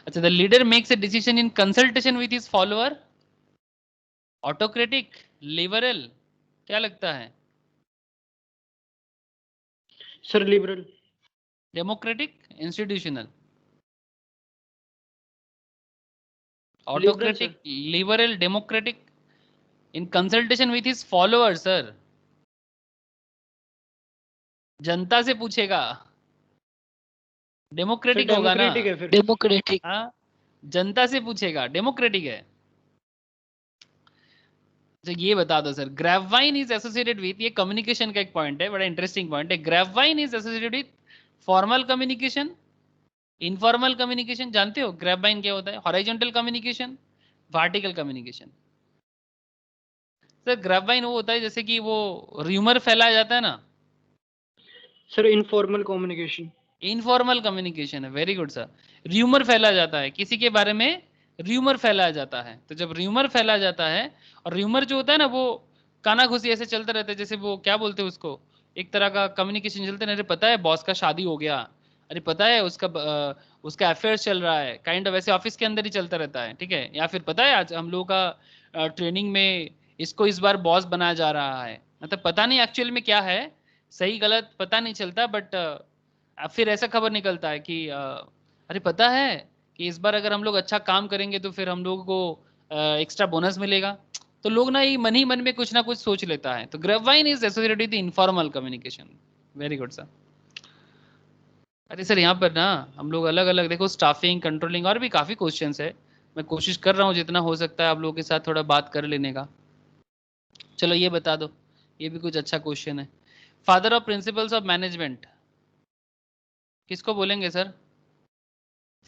अच्छा, the leader makes a decision in consultation with his follower, autocratic, liberal, क्या लगता है? Sir liberal. Democratic, institutional? Liberal autocratic, liberal, democratic, in consultation with his follower sir. जनता से पूछेगा, डेमोक्रेटिक होगा ना? Democratic है फिर। डेमोक्रेटिक। हाँ, जनता से पूछेगा, डेमोक्रेटिक है। तो ये बता दो sir, grapevine is associated with, ये कम्युनिकेशन का एक पॉइंट है, बड़ा इंटरेस्टिंग पॉइंट है। Grapevine is associated with formal communication, informal communication, जानते हो ग्रेपवाइन क्या होता है? Horizontal communication, vertical communication. Sir grapevine वो होता है जैसे कि वो र्यूमर फैलाया जाता है ना, sir informal communication. Informal communication है, वेरी गुड सर। र्यूमर फैला जाता है, किसी के बारे में र्यूमर फैलाया जाता है। तो जब र्यूमर फैला जाता है, और र्यूमर जो होता है ना वो कानाघुसी ऐसे चलता रहता है, जैसे वो क्या बोलते हैं उसको, एक तरह का कम्युनिकेशन चलते ना, अरे पता है बॉस का शादी हो गया, अरे पता है उसका अफेयर्स चल रहा है, काइंड ऑफ ऐसे ऑफिस के अंदर ही चलता रहता है, ठीक है? या फिर पता है आज हम लोगों का ट्रेनिंग में इसको इस बार बॉस बनाया जा रहा है, मतलब पता नहीं एक्चुअल में क्या है, सही गलत पता नहीं चलता, बट फिर ऐसा खबर निकलता है कि अरे पता है कि इस बार अगर हम लोग अच्छा काम करेंगे तो फिर हम लोगों को एक्स्ट्रा बोनस मिलेगा। तो लोग ना ये मन ही मन में कुछ ना कुछ सोच लेता है। तो grapevine is associated with informal communication. Very good sir. अरे सर यहाँ पर ना हम लोग अलग अलग देखो, स्टाफिंग, कंट्रोलिंग और भी काफ़ी क्वेश्चंस है। मैं कोशिश कर रहा हूँ जितना हो सकता है आप लोगों के साथ थोड़ा बात कर लेने का। चलो ये बता दो, ये भी कुछ अच्छा क्वेश्चन है। Father of principles of management किसको बोलेंगे sir?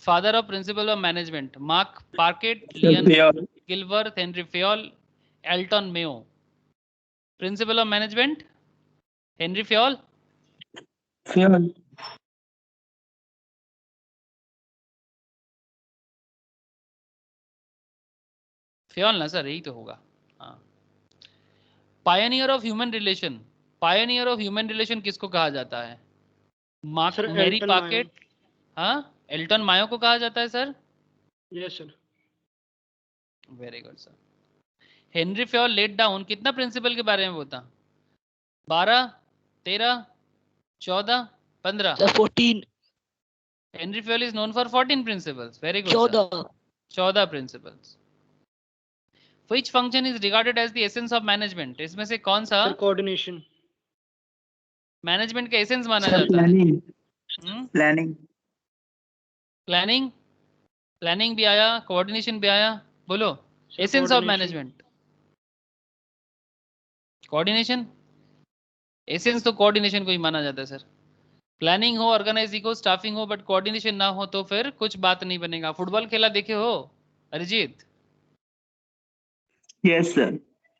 Father of principle of management, Mark Parker, Leon Fayol. गिलवर्थ, Henri Fayol, Elton Mayo. Principle of management Henri Fayol. Fayol. Fayol ना सर, यही तो होगा। हाँ। Pioneer of human relation, pioneer of human relation किसको कहा जाता है? Mark sir Mary Elton Parker. हाँ, एल्टन मायो को कहा जाता है sir. Yes sir. Very good sir. Henry Fayol let down कितना प्रिंसिपल के बारे में होता? 12, 13, 14, 15? 14, Henry Fayol is known for 14 principles. Very good, 14. sir. 14 principles. Which function is regarded as the essence of management? इसमें से कौन सा सर कोऑर्डिनेशन। मैनेजमेंट का एसेंस माना Sir, जाता है? planning. Planning. प्लानिंग, प्लानिंग भी आया, कोऑर्डिनेशन भी आया, बोलो sir essence of coordination। Management. Coordination, essence तो कोऑर्डिनेशन को ही माना जाता है सर। प्लानिंग हो, ऑर्गेनाइजिंग हो, स्टाफिंग हो, बट कोऑर्डिनेशन ना हो तो फिर कुछ बात नहीं बनेगा। फुटबॉल खेला देखे हो Arijit? Yes, sir.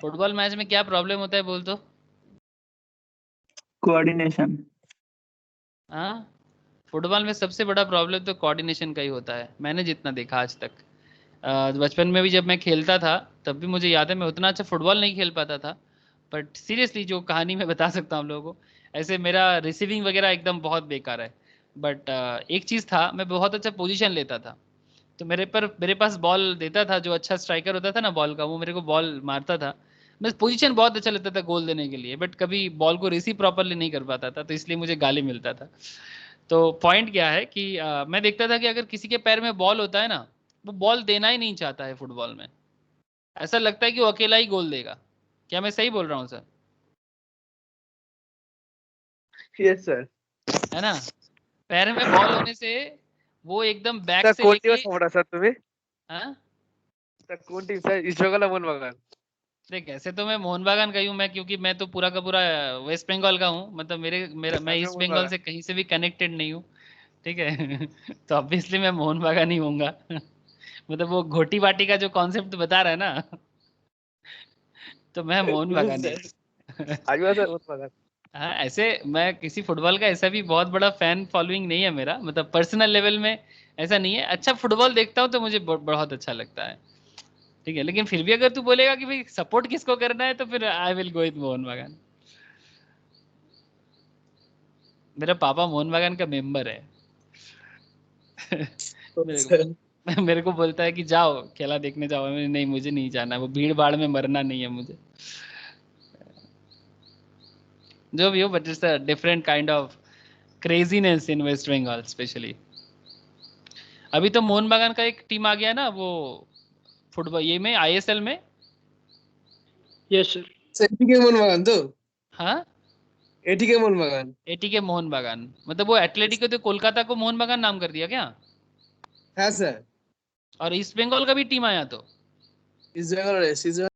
Football match में क्या प्रॉब्लम होता है बोल तो? Coordination. हाँ, फुटबॉल में सबसे बड़ा प्रॉब्लम तो कोऑर्डिनेशन का ही होता है, मैंने जितना देखा आज तक। बचपन में भी जब मैं खेलता था तब भी मुझे याद है मैं उतना अच्छा फुटबॉल नहीं खेल पाता था, बट सीरियसली जो कहानी मैं बता सकता हूँ आप लोगों को, ऐसे मेरा रिसीविंग वगैरह एकदम बहुत बेकार है, बट एक चीज़ था, मैं बहुत अच्छा पोजीशन लेता था। तो मेरे पास बॉल देता था, जो अच्छा स्ट्राइकर होता था ना बॉल का, वो मेरे को बॉल मारता था। मैं पोजीशन बहुत अच्छा लगता था गोल देने के लिए, बट कभी बॉल को रिसीव प्रॉपरली नहीं कर पाता था, तो इसलिए मुझे गाली मिलता था। तो पॉइंट क्या है कि मैं देखता था कि अगर किसी के पैर में बॉल होता है ना, वो बॉल देना ही नहीं चाहता है फुटबॉल में। ऐसा लगता है कि वो अकेला ही गोल देगा। क्या मैं सही बोल रहा हूँ सर? Yes sir. है ना? पैर में बॉल होने से वो एकदम बैक सर से कोण टीम लेके सपोर्टर सर तुम्ही? हाँ? सर कोण team sir? East Bengal Mohun Bagan? देख ऐसे तो मैं मोहन बागान का ही हूँ मैं, क्योंकि मैं तो पूरा का पूरा वेस्ट बंगाल का हूँ। मतलब मैं मैं ईस्ट मोहन बंगाल बागान। से कहीं से भी कनेक्टेड नहीं हूँ। ठीक है। तो ऑब्वियसली मैं मोहन बागान ही होऊंगा। मतलब वो घोटी बाटी का जो कॉन्सेप्ट बता रहा है ना, तो मैं मोहन यस बागान ही सर। हूँ। आजवा सर मोहन बागान। हाँ, ऐसे मैं किसी फुटबॉल का ऐसा भी बहुत बड़ा फैन फॉलोइंग नहीं है मेरा, मतलब पर्सनल लेवल में ऐसा नहीं है। अच्छा फुटबॉल देखता हूँ तो मुझे बहुत अच्छा लगता है। ठीक है, लेकिन फिर भी अगर तू बोलेगा कि भाई सपोर्ट किसको करना है, तो फिर I will go with Mohan बागान। मेरा पापा मोहन बागान का मेंबर है। मेरे सर को मेरे को बोलता है कि जाओ खेला देखने जाओ। मैंने नहीं, मुझे नहीं जाना, वो भीड़ भाड़ में मरना नहीं है मुझे। जो भी हो, but it's a different kind of craziness in West Bengal specially. अभी तो मोहन बागान का एक टीम आ गया ना, वो फुटबॉल ये में आईएसएल में। Yes, sir. এটিকে মোহন বাগান তো हाँ, এটিকে মোহন বাগান एटीके मोहन बागान। मतलब वो एथलेटिको तो कोलकाता को मोहन बागान नाम कर दिया क्या? হ্যাঁ স্যার और ईस्ट बंगाल का भी टीम आया तो ইস্টবেঙ্গল ইস্টবেঙ্গল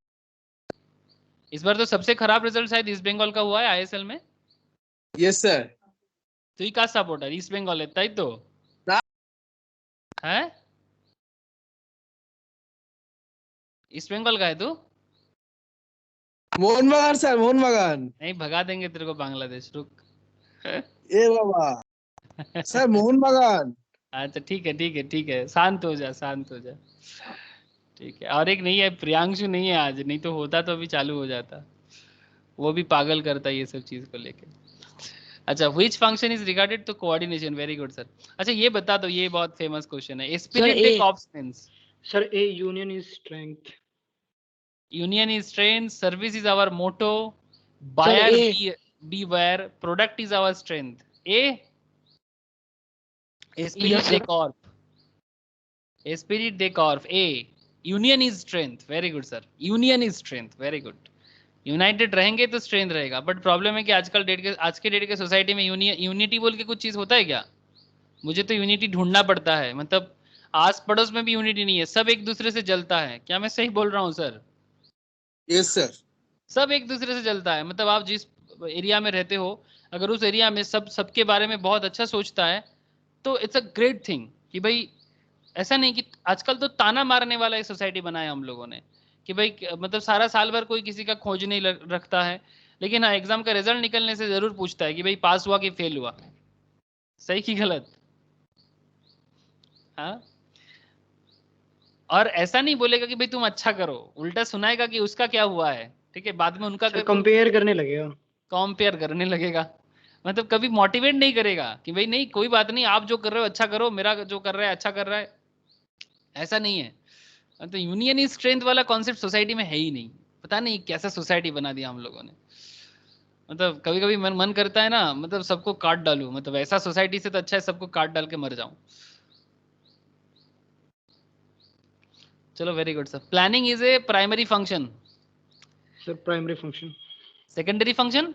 इस बार तो सबसे खराब रिजल्ट शायद ईस्ट बंगाल का हुआ है आईएसएल में। ইয়েস স্যার तो का सपोर्टर ईस्ट बंगाल है ताई तो ना। है? ईस्ट बंगाल का है तू? মোহনবাগান স্যার মোহনবাগান नहीं, भगा देंगे तेरे को बांग्लादेश, रुक। এ বাবা স্যার মোহনবাগান अच्छा ठीक है ठीक है ठीक है, शांत हो जा शांत हो जा। ठीक है, और एक नहीं है, प्रियांशु नहीं है आज, नहीं तो होता तो अभी चालू हो जाता। वो भी पागल करता है ये सब चीज को लेके। अच्छा, which function is regarded to coordination? Very good sir. अच्छा ये बता दो, ये बहुत फेमस क्वेश्चन है। Spirit A. De corps means Sir, A union is strength. union is strength, service is our motto, Sir, buyer A. beware, product is our strength। A spirit Yes, de sir. corp, spirit de corp। A union is strength। Very good sir, union is strength, very good. United रहेंगे तो strength रहेगा, but problem है कि आज के date के society में unity बोल के कुछ चीज होता है क्या? मुझे तो यूनिटी ढूंढना पड़ता है। मतलब आस पड़ोस में भी यूनिटी नहीं है, सब एक दूसरे से जलता है। क्या मैं सही बोल रहा हूँ सर? ইয়েস স্যার सब एक दूसरे से जलता है। मतलब आप जिस एरिया में रहते हो, अगर उस एरिया में सबके बारे में बहुत अच्छा सोचता है, तो इट्स अ ग्रेट थिंग कि भाई ऐसा नहीं कि आजकल तो ताना मारने वाला एक सोसाइटी बनाया हम लोगों ने कि भाई मतलब सारा साल भर कोई किसी का खोज नहीं रखता है, लेकिन हाँ एग्जाम का रिजल्ट निकलने से जरूर पूछता है कि भाई पास हुआ कि फेल हुआ, सही कि गलत। हाँ, और ऐसा नहीं बोलेगा कि भाई तुम अच्छा करो, उल्टा सुनाएगा कि उसका क्या हुआ है। ठीक है, बाद में उनका Sir, compare करने लगेगा। कंपेयर करने लगेगा। मतलब कभी मोटिवेट नहीं करेगा कि भाई नहीं कोई बात नहीं, आप जो कर रहे हो अच्छा करो, मेरा जो कर रहा है अच्छा कर रहा है, ऐसा नहीं है। तो यूनियन इज स्ट्रेंथ वाला कॉन्सेप्ट सोसाइटी में है ही नहीं। पता नहीं कैसा सोसाइटी बना दिया हम लोगों ने। मतलब कभी कभी मन करता है ना, मतलब सबको काट डालूं। मतलब ऐसा सोसाइटी से तो अच्छा है सबको काट डाल के मर जाऊं। चलो very good sir. Planning is a primary function, Sir, primary function. Secondary function,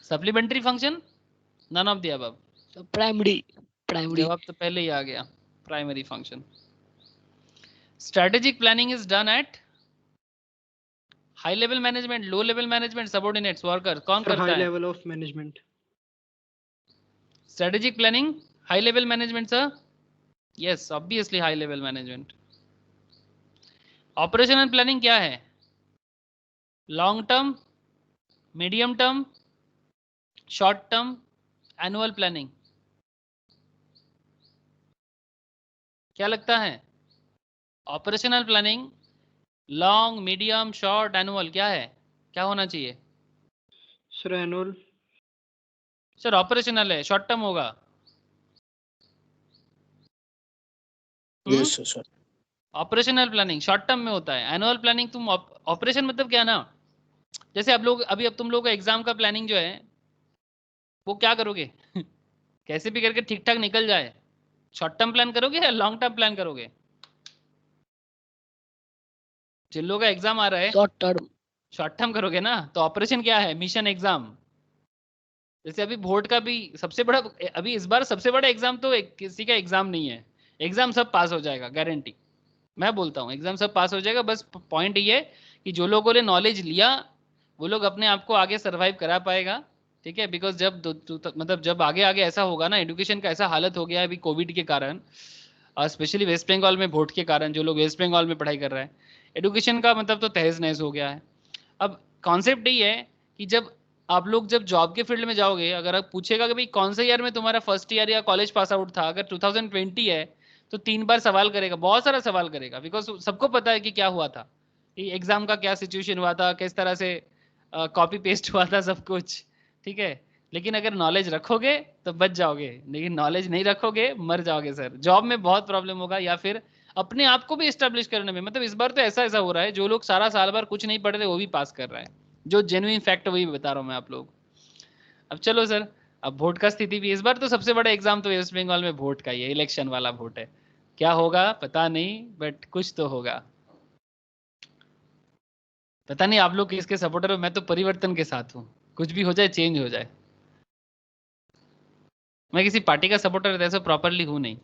supplementary function, none of the above. So primary. Primary. जवाब तो पहले ही आ गया, primary function. Strategic planning is done at high level management, low level management, subordinates, worker, कौन Sir, high करता है? level of management. Strategic planning high level management sir? Yes obviously high level management. Operational planning क्या है? Long term, medium term, short term, annual planning. क्या लगता है? Operational planning long, medium, short, annual क्या है? क्या होना चाहिए? Sir, annual. सर ऑपरेशनल है, शॉर्ट टर्म होगा। Yes sir operational planning short term में होता है। एनुअल प्लानिंग तुम ऑपरेशन मतलब क्या ना, जैसे अब तुम लोग का एग्जाम का प्लानिंग जो है वो क्या करोगे कैसे भी करके ठीक ठाक निकल जाए, शॉर्ट टर्म प्लान करोगे या लॉन्ग टर्म प्लान करोगे? जिन लोगों का एग्जाम आ रहा है शॉर्ट टर्म। शॉर्ट टर्म करोगे ना, तो ऑपरेशन क्या है? Mission exam. जैसे अभी बोर्ड का भी सबसे बड़ा, अभी इस बार सबसे बड़ा एग्जाम तो किसी का एग्जाम नहीं है, एग्जाम सब पास हो जाएगा गारंटी। मैं बोलता हूँ एग्जाम सब पास हो जाएगा, बस पॉइंट ये है कि जो लोगों ने नॉलेज लिया वो लोग अपने आप को आगे सरवाइव करा पाएगा, ठीक है। बिकॉज मतलब जब आगे आगे ऐसा होगा ना, एजुकेशन का ऐसा हालत हो गया है अभी कोविड के कारण, और स्पेशली वेस्ट बंगाल में वोट के कारण, जो लोग वेस्ट बंगाल में पढ़ाई कर रहे हैं, एजुकेशन का मतलब तो तहस नहस हो गया है। अब कॉन्सेप्ट यही है कि जब आप लोग जब जॉब के फील्ड में जाओगे, अगर आप पूछेगा कि भाई कौन से ईयर में तुम्हारा फर्स्ट ईयर या कॉलेज पास आउट था, अगर 2020 है तो 3 बार सवाल करेगा, बहुत सारा सवाल करेगा, बिकॉज सबको पता है कि क्या हुआ था, एग्जाम का क्या सिचुएशन हुआ था, किस तरह से कॉपी पेस्ट हुआ था, सब कुछ, ठीक है। लेकिन अगर नॉलेज रखोगे तो बच जाओगे, लेकिन नॉलेज नहीं रखोगे मर जाओगे सर। जॉब में बहुत प्रॉब्लम होगा, या फिर अपने आप को भी एस्टेब्लिश करने में। मतलब इस बार तो ऐसा ऐसा हो रहा है, जो लोग सारा साल भर कुछ नहीं पढ़ते वो भी पास कर रहा है, जो जेन्युइन फैक्ट वही बता रहा हूँ मैं आप लोग। अब चलो सर, अब वोट का स्थिति भी, इस बार तो सबसे बड़ा एग्जाम तो वेस्ट बंगाल में वोट का ही है, इलेक्शन वाला वोट है। क्या होगा पता नहीं, बट कुछ तो होगा। पता नहीं आप लोग किसके सपोर्टर हो, मैं तो परिवर्तन के साथ हूँ, कुछ भी हो जाए चेंज हो जाए। मैं किसी पार्टी का सपोर्टर ऐसा प्रॉपरली हूँ नहीं,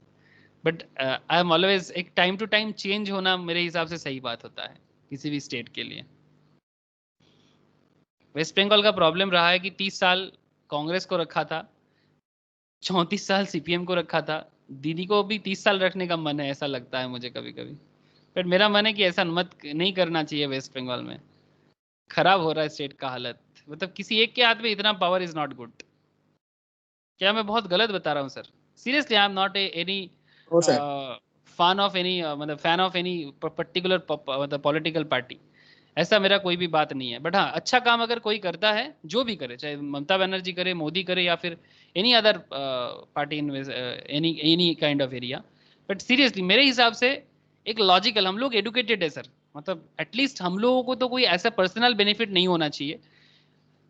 बट आई एम ऑलवेज, एक टाइम टू टाइम चेंज होना मेरे हिसाब से सही बात होता है किसी भी स्टेट के लिए। वेस्ट बंगाल का प्रॉब्लम रहा है कि 30 साल कांग्रेस को रखा था, 34 साल सीपीएम को रखा था। दीदी को भी 30 साल रखने का मन है, ऐसा लगता है मुझे कभी कभी, बट मेरा मन है कि ऐसा मत नहीं करना चाहिए। वेस्ट बंगाल में खराब हो रहा है स्टेट का हालत, मतलब किसी एक के हाथ में इतना पावर इज नॉट गुड। क्या मैं बहुत गलत बता रहा हूँ sir? Seriously I am not any oh sir fan of any, मतलब फैन ऑफ एनी पर्टिकुलर मतलब पॉलिटिकल पार्टी, ऐसा मेरा कोई भी बात नहीं है। बट हाँ, अच्छा काम अगर कोई करता है, जो भी करे, चाहे ममता बनर्जी करे, मोदी करे, या फिर any other party in any kind of area, but seriously मेरे हिसाब से एक लॉजिकल, हम लोग एडुकेटेड है सर, मतलब एटलीस्ट हम लोगों को तो कोई ऐसा पर्सनल बेनिफिट नहीं होना चाहिए।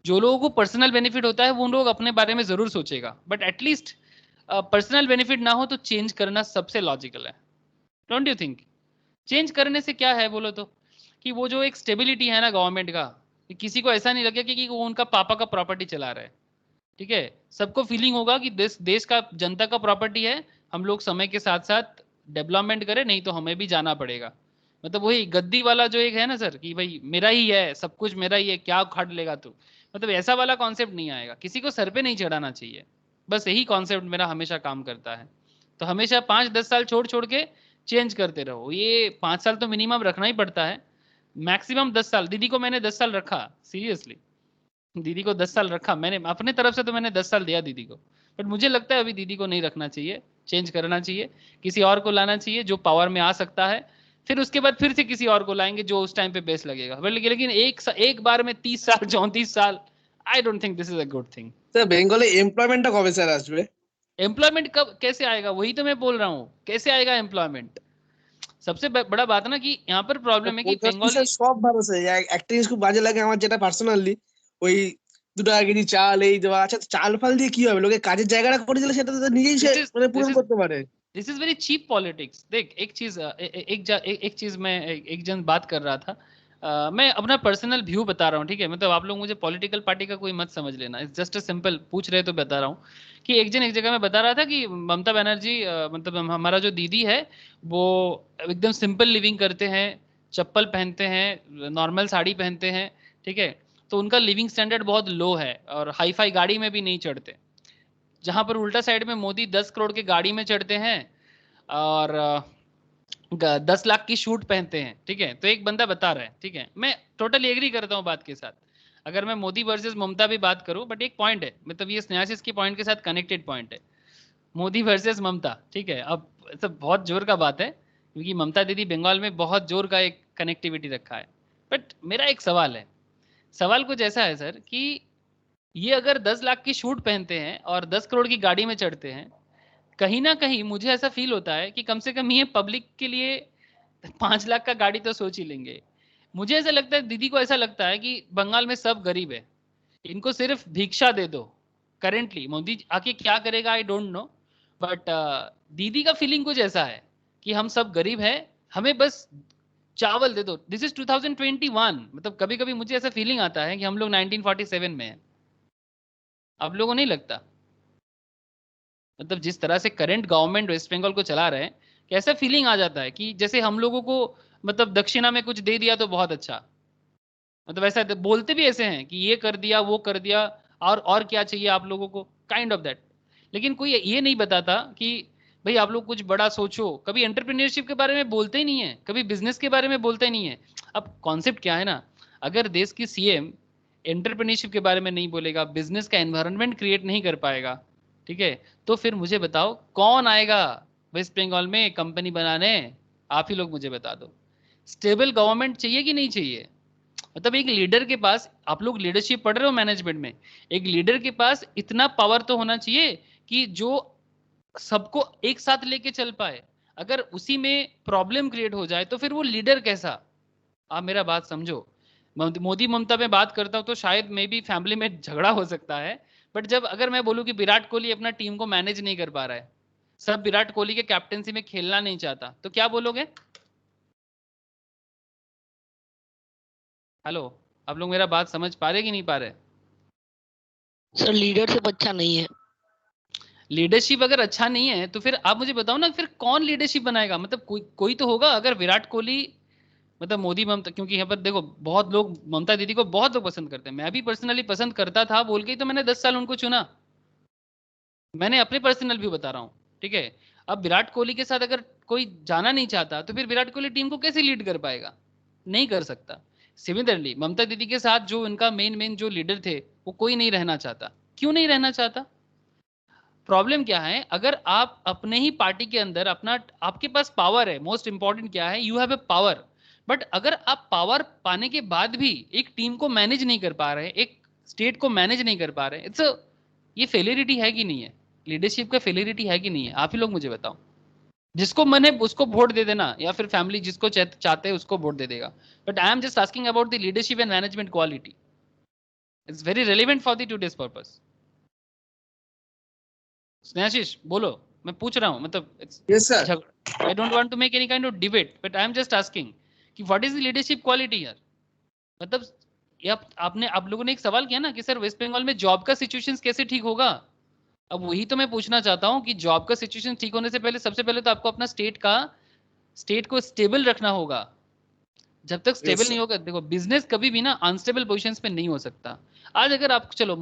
जो लोगों को पर्सनल बेनिफिट होता है वो लोग अपने बारे में जरूर सोचेगा, बट एटलीस्ट पर्सनल बेनिफिट ना हो तो चेंज करना सबसे लॉजिकल है। Don't you think? चेंज करने से क्या है बोलो तो, कि वो जो एक स्टेबिलिटी है ना गवर्नमेंट का, कि किसी को ऐसा नहीं लगे कि वो उनका पापा का प्रॉपर्टी चला रहा है, ठीक है। सबको फीलिंग होगा कि देश का जनता का प्रॉपर्टी है, हम लोग समय के साथ साथ डेवलपमेंट करें, नहीं तो हमें भी जाना पड़ेगा। मतलब वही गद्दी वाला जो एक है ना सर, कि भाई मेरा ही है सब कुछ, मेरा ही है, क्या उखाड़ लेगा तू, मतलब ऐसा वाला कॉन्सेप्ट नहीं आएगा। किसी को सर पे नहीं चढ़ाना चाहिए, बस यही कॉन्सेप्ट मेरा हमेशा काम करता है। तो हमेशा 5-10 साल छोड़ छोड़ के चेंज करते रहो। ये 5 साल तो मिनिमम रखना ही पड़ता है, मैक्सिमम 10 साल। दीदी को मैंने 10 साल रखा, सीरियसली दीदी को 10 साल रखा मैंने अपने तरफ से, तो मैंने 10 साल दिया दीदी को। बट मुझे लगता है अभी दीदी को नहीं रखना चाहिए, चेंज करना चाहिए, किसी और को लाना चाहिए जो पावर में आ सकता है। फिर उसके बाद फिर से किसी और को लाएंगे जो उस टाइम पे बेस्ट लगेगा। लेकिन एक बार में 30 साल 34 साल, I don't think this is a good thing. Sir বেঙ্গলে এমপ্লয়মেন্টটা কবে স্যার আসবে? एम्प्लॉयमेंट कब कैसे आएगा, वही तो मैं बोल रहा हूँ, कैसे आएगा एम्प्लॉयमेंट? सबसे बड़ा बात ना कि यहाँ पर प्रॉब्लम है कि স্যার बंगाली, সব ভালো স্যার, একটা জিনিস খুব বাজে লাগে আমার, যেটা পার্সোনালি ওই 2 টাকা কেজি চাল এই দেওয়া। আচ্ছা চাল ফাল দিয়ে কি হবে? লোকে কাজের জায়গাটা করে দিলে সেটা তো নিজেই সে दिस इज মানে दिस পূরণ इज করতে পারে। This is very cheap politics. देख एक चीज एक चीज मैं एक जन बात कर रहा था, मैं अपना पर्सनल व्यू बता रहा हूँ, ठीक है। मतलब आप लोग मुझे पॉलिटिकल पार्टी का कोई मत समझ लेना, इट्स जस्ट अ सिंपल, पूछ रहे तो बता रहा हूँ कि एक जन एक जगह में बता रहा था कि ममता बनर्जी, मतलब हमारा जो दीदी है वो एकदम सिंपल लिविंग करते हैं, चप्पल पहनते हैं, नॉर्मल साड़ी पहनते हैं, ठीक है। तो उनका लिविंग स्टैंडर्ड बहुत लो है और हाई फाई गाड़ी में भी नहीं चढ़ते, जहां पर उल्टा साइड में मोदी 10 करोड़ के गाड़ी में चढ़ते हैं और 10 लाख की शूट पहनते हैं, ठीक है। तो एक बंदा बता रहा है, ठीक है, मैं टोटली एग्री करता हूँ बात के साथ, अगर मैं मोदी वर्सेस ममता भी बात करूं, बट एक पॉइंट है, मतलब ये स्नेहासिस की पॉइंट के साथ कनेक्टेड पॉइंट है, मोदी वर्सेस ममता, ठीक है। अब तो बहुत जोर का बात है, क्योंकि ममता दीदी बंगाल में बहुत जोर का एक कनेक्टिविटी रखा है। बट मेरा एक सवाल है, सवाल कुछ ऐसा है सर कि ये अगर 10 लाख की शूट पहनते हैं और 10 करोड़ की गाड़ी में चढ़ते हैं, कहीं ना कहीं मुझे ऐसा फील होता है कि कम से कम ये पब्लिक के लिए 5 लाख का गाड़ी तो सोच ही लेंगे। मुझे ऐसा लगता है, दीदी को ऐसा लगता है कि बंगाल में सब गरीब है, इनको सिर्फ भिक्षा दे दो। करेंटली मोदी आके क्या करेगा आई डोंट नो, बट दीदी का फीलिंग कुछ ऐसा है कि हम सब गरीब हैं, हमें बस चावल दे दो। दिस इज 2021, मतलब कभी कभी मुझे ऐसा फीलिंग आता है कि हम लोग 1947 में हैं। आप लोगों को नहीं लगता? मतलब जिस तरह से करंट गवर्नमेंट वेस्ट बंगाल को चला रहे हैं, कैसा फीलिंग आ जाता है कि जैसे हम लोगों को मतलब दक्षिणा में कुछ दे दिया तो बहुत अच्छा। मतलब ऐसा बोलते भी ऐसे हैं कि ये कर दिया वो कर दिया, और क्या चाहिए आप लोगों को, काइंड ऑफ दैट। लेकिन कोई ये नहीं बताता कि भाई आप लोग कुछ बड़ा सोचो। कभी एंटरप्रेन्योरशिप के बारे में बोलते ही नहीं है, कभी बिजनेस के बारे में बोलते ही नहीं है। अब कॉन्सेप्ट क्या है ना, अगर देश की सीएम एंटरप्रेन्योरशिप के बारे में नहीं बोलेगा, बिजनेस का एनवायरनमेंट क्रिएट नहीं कर पाएगा, ठीक है, तो फिर मुझे बताओ कौन आएगा वेस्ट बंगाल में कंपनी बनाने? आप ही लोग मुझे बता दो। स्टेबल गवर्नमेंट चाहिए कि नहीं चाहिए? मतलब एक लीडर के पास, आप लोग लीडरशिप पढ़ रहे हो मैनेजमेंट में, एक लीडर के पास इतना पावर तो होना चाहिए कि जो सबको एक साथ लेके चल पाए। अगर उसी में प्रॉब्लम क्रिएट हो जाए तो फिर वो लीडर कैसा? आप मेरा बात समझो। मोदी ममता में बात करता हूं तो शायद मे बी फैमिली में झगड़ा हो सकता है, बट जब अगर मैं बोलूं कि विराट कोहली अपना टीम को मैनेज नहीं कर पा रहा है, सब विराट कोहली के कैप्टेंसी में खेलना नहीं चाहता, तो क्या बोलोगे? हेलो, आप लोग मेरा बात समझ पा रहे कि नहीं पा रहे? सर लीडरशिप अच्छा नहीं है। लीडरशिप अगर अच्छा नहीं है तो फिर आप मुझे बताओ ना, फिर कौन लीडरशिप बनाएगा? मतलब कोई तो होगा। अगर विराट कोहली, मतलब मोदी ममता, क्योंकि यहाँ पर देखो बहुत लोग ममता दीदी को बहुत लोग पसंद करते हैं, मैं भी पर्सनली पसंद करता था बोल के ही तो मैंने 10 साल उनको चुना। मैंने अपने पर्सनल व्यू बता रहा हूँ, ठीक है। अब विराट कोहली के साथ अगर कोई जाना नहीं चाहता तो फिर विराट कोहली टीम को कैसे लीड कर पाएगा? नहीं कर सकता। सिमिलरली ममता दीदी के साथ जो उनका मेन जो लीडर थे वो कोई नहीं रहना चाहता। क्यों नहीं रहना चाहता? प्रॉब्लम क्या है? अगर आप अपने ही पार्टी के अंदर अपना, आपके पास पावर है, मोस्ट इंपॉर्टेंट क्या है, you have a power, but अगर आप पावर पाने के बाद भी एक टीम को मैनेज नहीं कर पा रहे, एक स्टेट को मैनेज नहीं कर पा रहे, ये फेलियरिटी है कि नहीं है? लीडरशिप का फेलियरिटी है कि नहीं है? आप ही लोग मुझे बताओ। जिसको मन है उसको वोट दे देना, या फिर फैमिली जिसको चाहते हैं उसको वोट दे देगा, but I am just asking about the leadership and management quality. It's very relevant for the today's purpose. Snehashish बोलो, मैं पूछ रहा हूँ, मतलब yes sir. I don't want to make any kind of debate, but I am just asking कि what is the leadership quality here? मतलब ये आपने, आप लोगों ने एक सवाल किया ना कि सर वेस्ट बंगाल में जॉब का सिचुएशन कैसे ठीक होगा। अब वही तो मैं पूछना चाहता हूँ कि जॉब का सिचुएशन ठीक होने से पहले, सबसे पहले तो आपको अपना स्टेट को स्टेबल रखना होगा। जब तक स्टेबल नहीं होगा, देखो बिजनेस कभी भी ना अनस्टेबल पोजीशंस पे नहीं हो सकता। आज अगर आप, चलो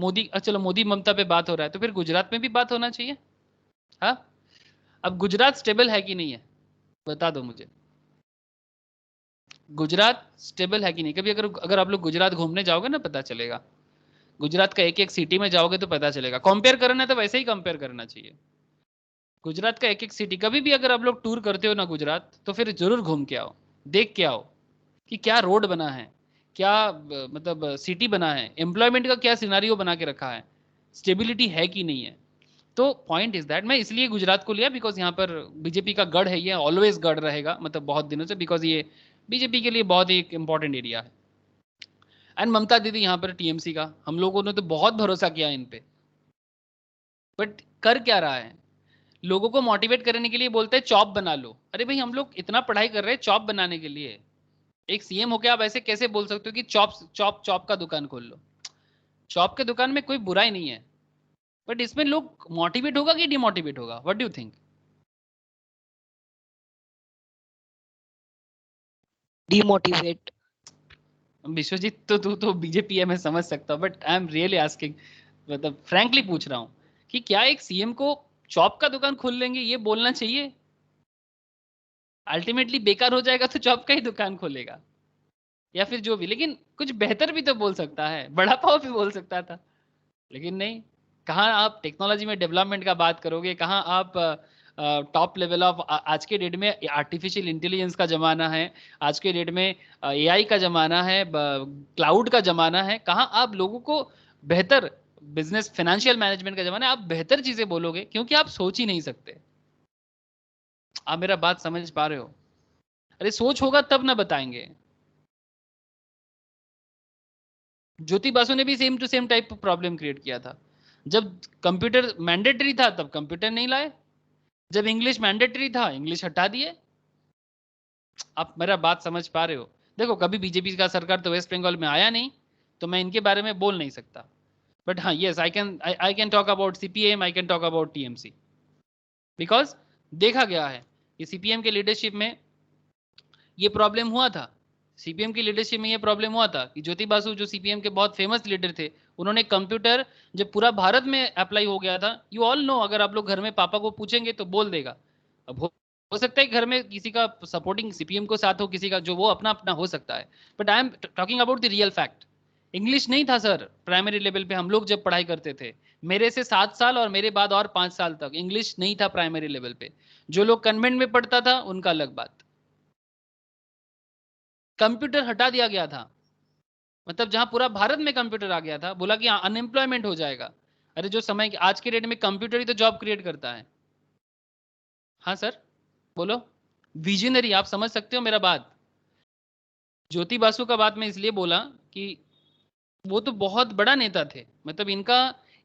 मोदी ममता पे बात हो रहा है, तो फिर गुजरात में भी बात होना चाहिए। हाँ, अब गुजरात स्टेबल है कि नहीं है, बता दो मुझे। गुजरात स्टेबल है कि नहीं? कभी अगर आप लोग गुजरात घूमने जाओगे ना, पता चलेगा। गुजरात का एक एक सिटी में जाओगे तो पता चलेगा। कंपेयर करना है तो वैसे ही कंपेयर करना चाहिए। गुजरात का एक एक सिटी, कभी भी अगर आप लोग टूर करते हो ना गुजरात, तो फिर जरूर घूम के आओ, देख के आओ कि क्या रोड बना है, क्या मतलब सिटी बना है, एम्प्लॉयमेंट का क्या सिनारियो बना के रखा है, स्टेबिलिटी है कि नहीं है। तो पॉइंट इज दैट, मैं इसलिए गुजरात को लिया बिकॉज यहाँ पर बीजेपी का गढ़ है, ये ऑलवेज गढ़ रहेगा, मतलब बहुत दिनों से, बिकॉज ये बीजेपी के लिए बहुत ही इंपॉर्टेंट एरिया है। एंड ममता दीदी यहाँ पर टीएमसी का, हम लोगों ने तो बहुत भरोसा किया इन पे, बट कर क्या रहा है? लोगों को मोटिवेट करने के लिए बोलते हैं चॉप बना लो। अरे भाई हम लोग इतना पढ़ाई कर रहे हैं चॉप बनाने के लिए, एक सीएम होके आप ऐसे कैसे बोल सकते हो कि चॉप का दुकान खोल लो? चॉप के दुकान में कोई बुराई नहीं है, बट इसमें लोग मोटिवेट होगा कि डिमोटिवेट होगा? What do you think? Demotivate. Biswajit, तो तू तो बीजेपी है, मैं समझ सकता हूँ, but I am really asking, मतलब फ्रैंकली पूछ रहा हूँ कि क्या एक सीएम को चॉप का दुकान खोल लेंगे ये बोलना चाहिए? अल्टीमेटली बेकार हो जाएगा तो चॉप का ही दुकान खोलेगा, या फिर जो भी, लेकिन कुछ बेहतर भी तो बोल सकता है, बड़ा पाव भी बोल सकता था, लेकिन नहीं। कहाँ आप टेक्नोलॉजी में डेवलपमेंट का बात करोगे, कहाँ आप टॉप लेवल ऑफ, आज के डेट में आर्टिफिशियल इंटेलिजेंस का जमाना है, आज के डेट में एआई का जमाना है, क्लाउड का जमाना है, कहाँ आप लोगों को बेहतर बिजनेस फाइनेंशियल मैनेजमेंट का जमाना है, आप बेहतर चीजें बोलोगे क्योंकि आप सोच ही नहीं सकते। आप मेरा बात समझ पा रहे हो? अरे सोच होगा तब ना बताएंगे। ज्योति बासु ने भी same to same type problem create किया था। जब कंप्यूटर मैंडेटरी था तब कंप्यूटर नहीं लाए, जब इंग्लिश मैंडेटरी था इंग्लिश हटा दिए। आप मेरा बात समझ पा रहे हो? देखो कभी बीजेपी का सरकार तो वेस्ट बंगाल में आया नहीं, तो मैं इनके बारे में बोल नहीं सकता। बट हाँ, yes, I can talk about CPM, I can talk about TMC, because देखा गया है कि सीपीएम के लीडरशिप में ये प्रॉब्लम हुआ था। सीपीएम की लीडरशिप में ये प्रॉब्लम हुआ था कि ज्योति बासु जो सीपीएम के बहुत फेमस लीडर थे, उन्होंने कंप्यूटर जब पूरा भारत में अप्लाई हो गया था, यू ऑल नो, अगर आप लोग घर में पापा को पूछेंगे तो बोल देगा। अब हो सकता है घर में किसी का सपोर्टिंग सीपीएम को साथ हो, किसी का जो वो अपना अपना हो सकता है, but I am talking about the real fact. English नहीं था सर प्राइमरी लेवल पे, हम लोग जब पढ़ाई करते थे, मेरे से 7 साल और मेरे बाद और 5 साल तक इंग्लिश नहीं था प्राइमरी लेवल पे। जो लोग कन्वेंट में पढ़ता था उनका अलग बात। कंप्यूटर हटा दिया गया था, मतलब जहां पूरा भारत में कंप्यूटर आ गया था, बोला कि अनएम्प्लॉयमेंट हो जाएगा। अरे जो समय आज के डेट में कंप्यूटर ही तो जॉब क्रिएट करता है। हाँ सर बोलो, विजनरी, आप समझ सकते हो मेरा बात। ज्योति बासु का बात मैं इसलिए बोला कि वो तो बहुत बड़ा नेता थे, मतलब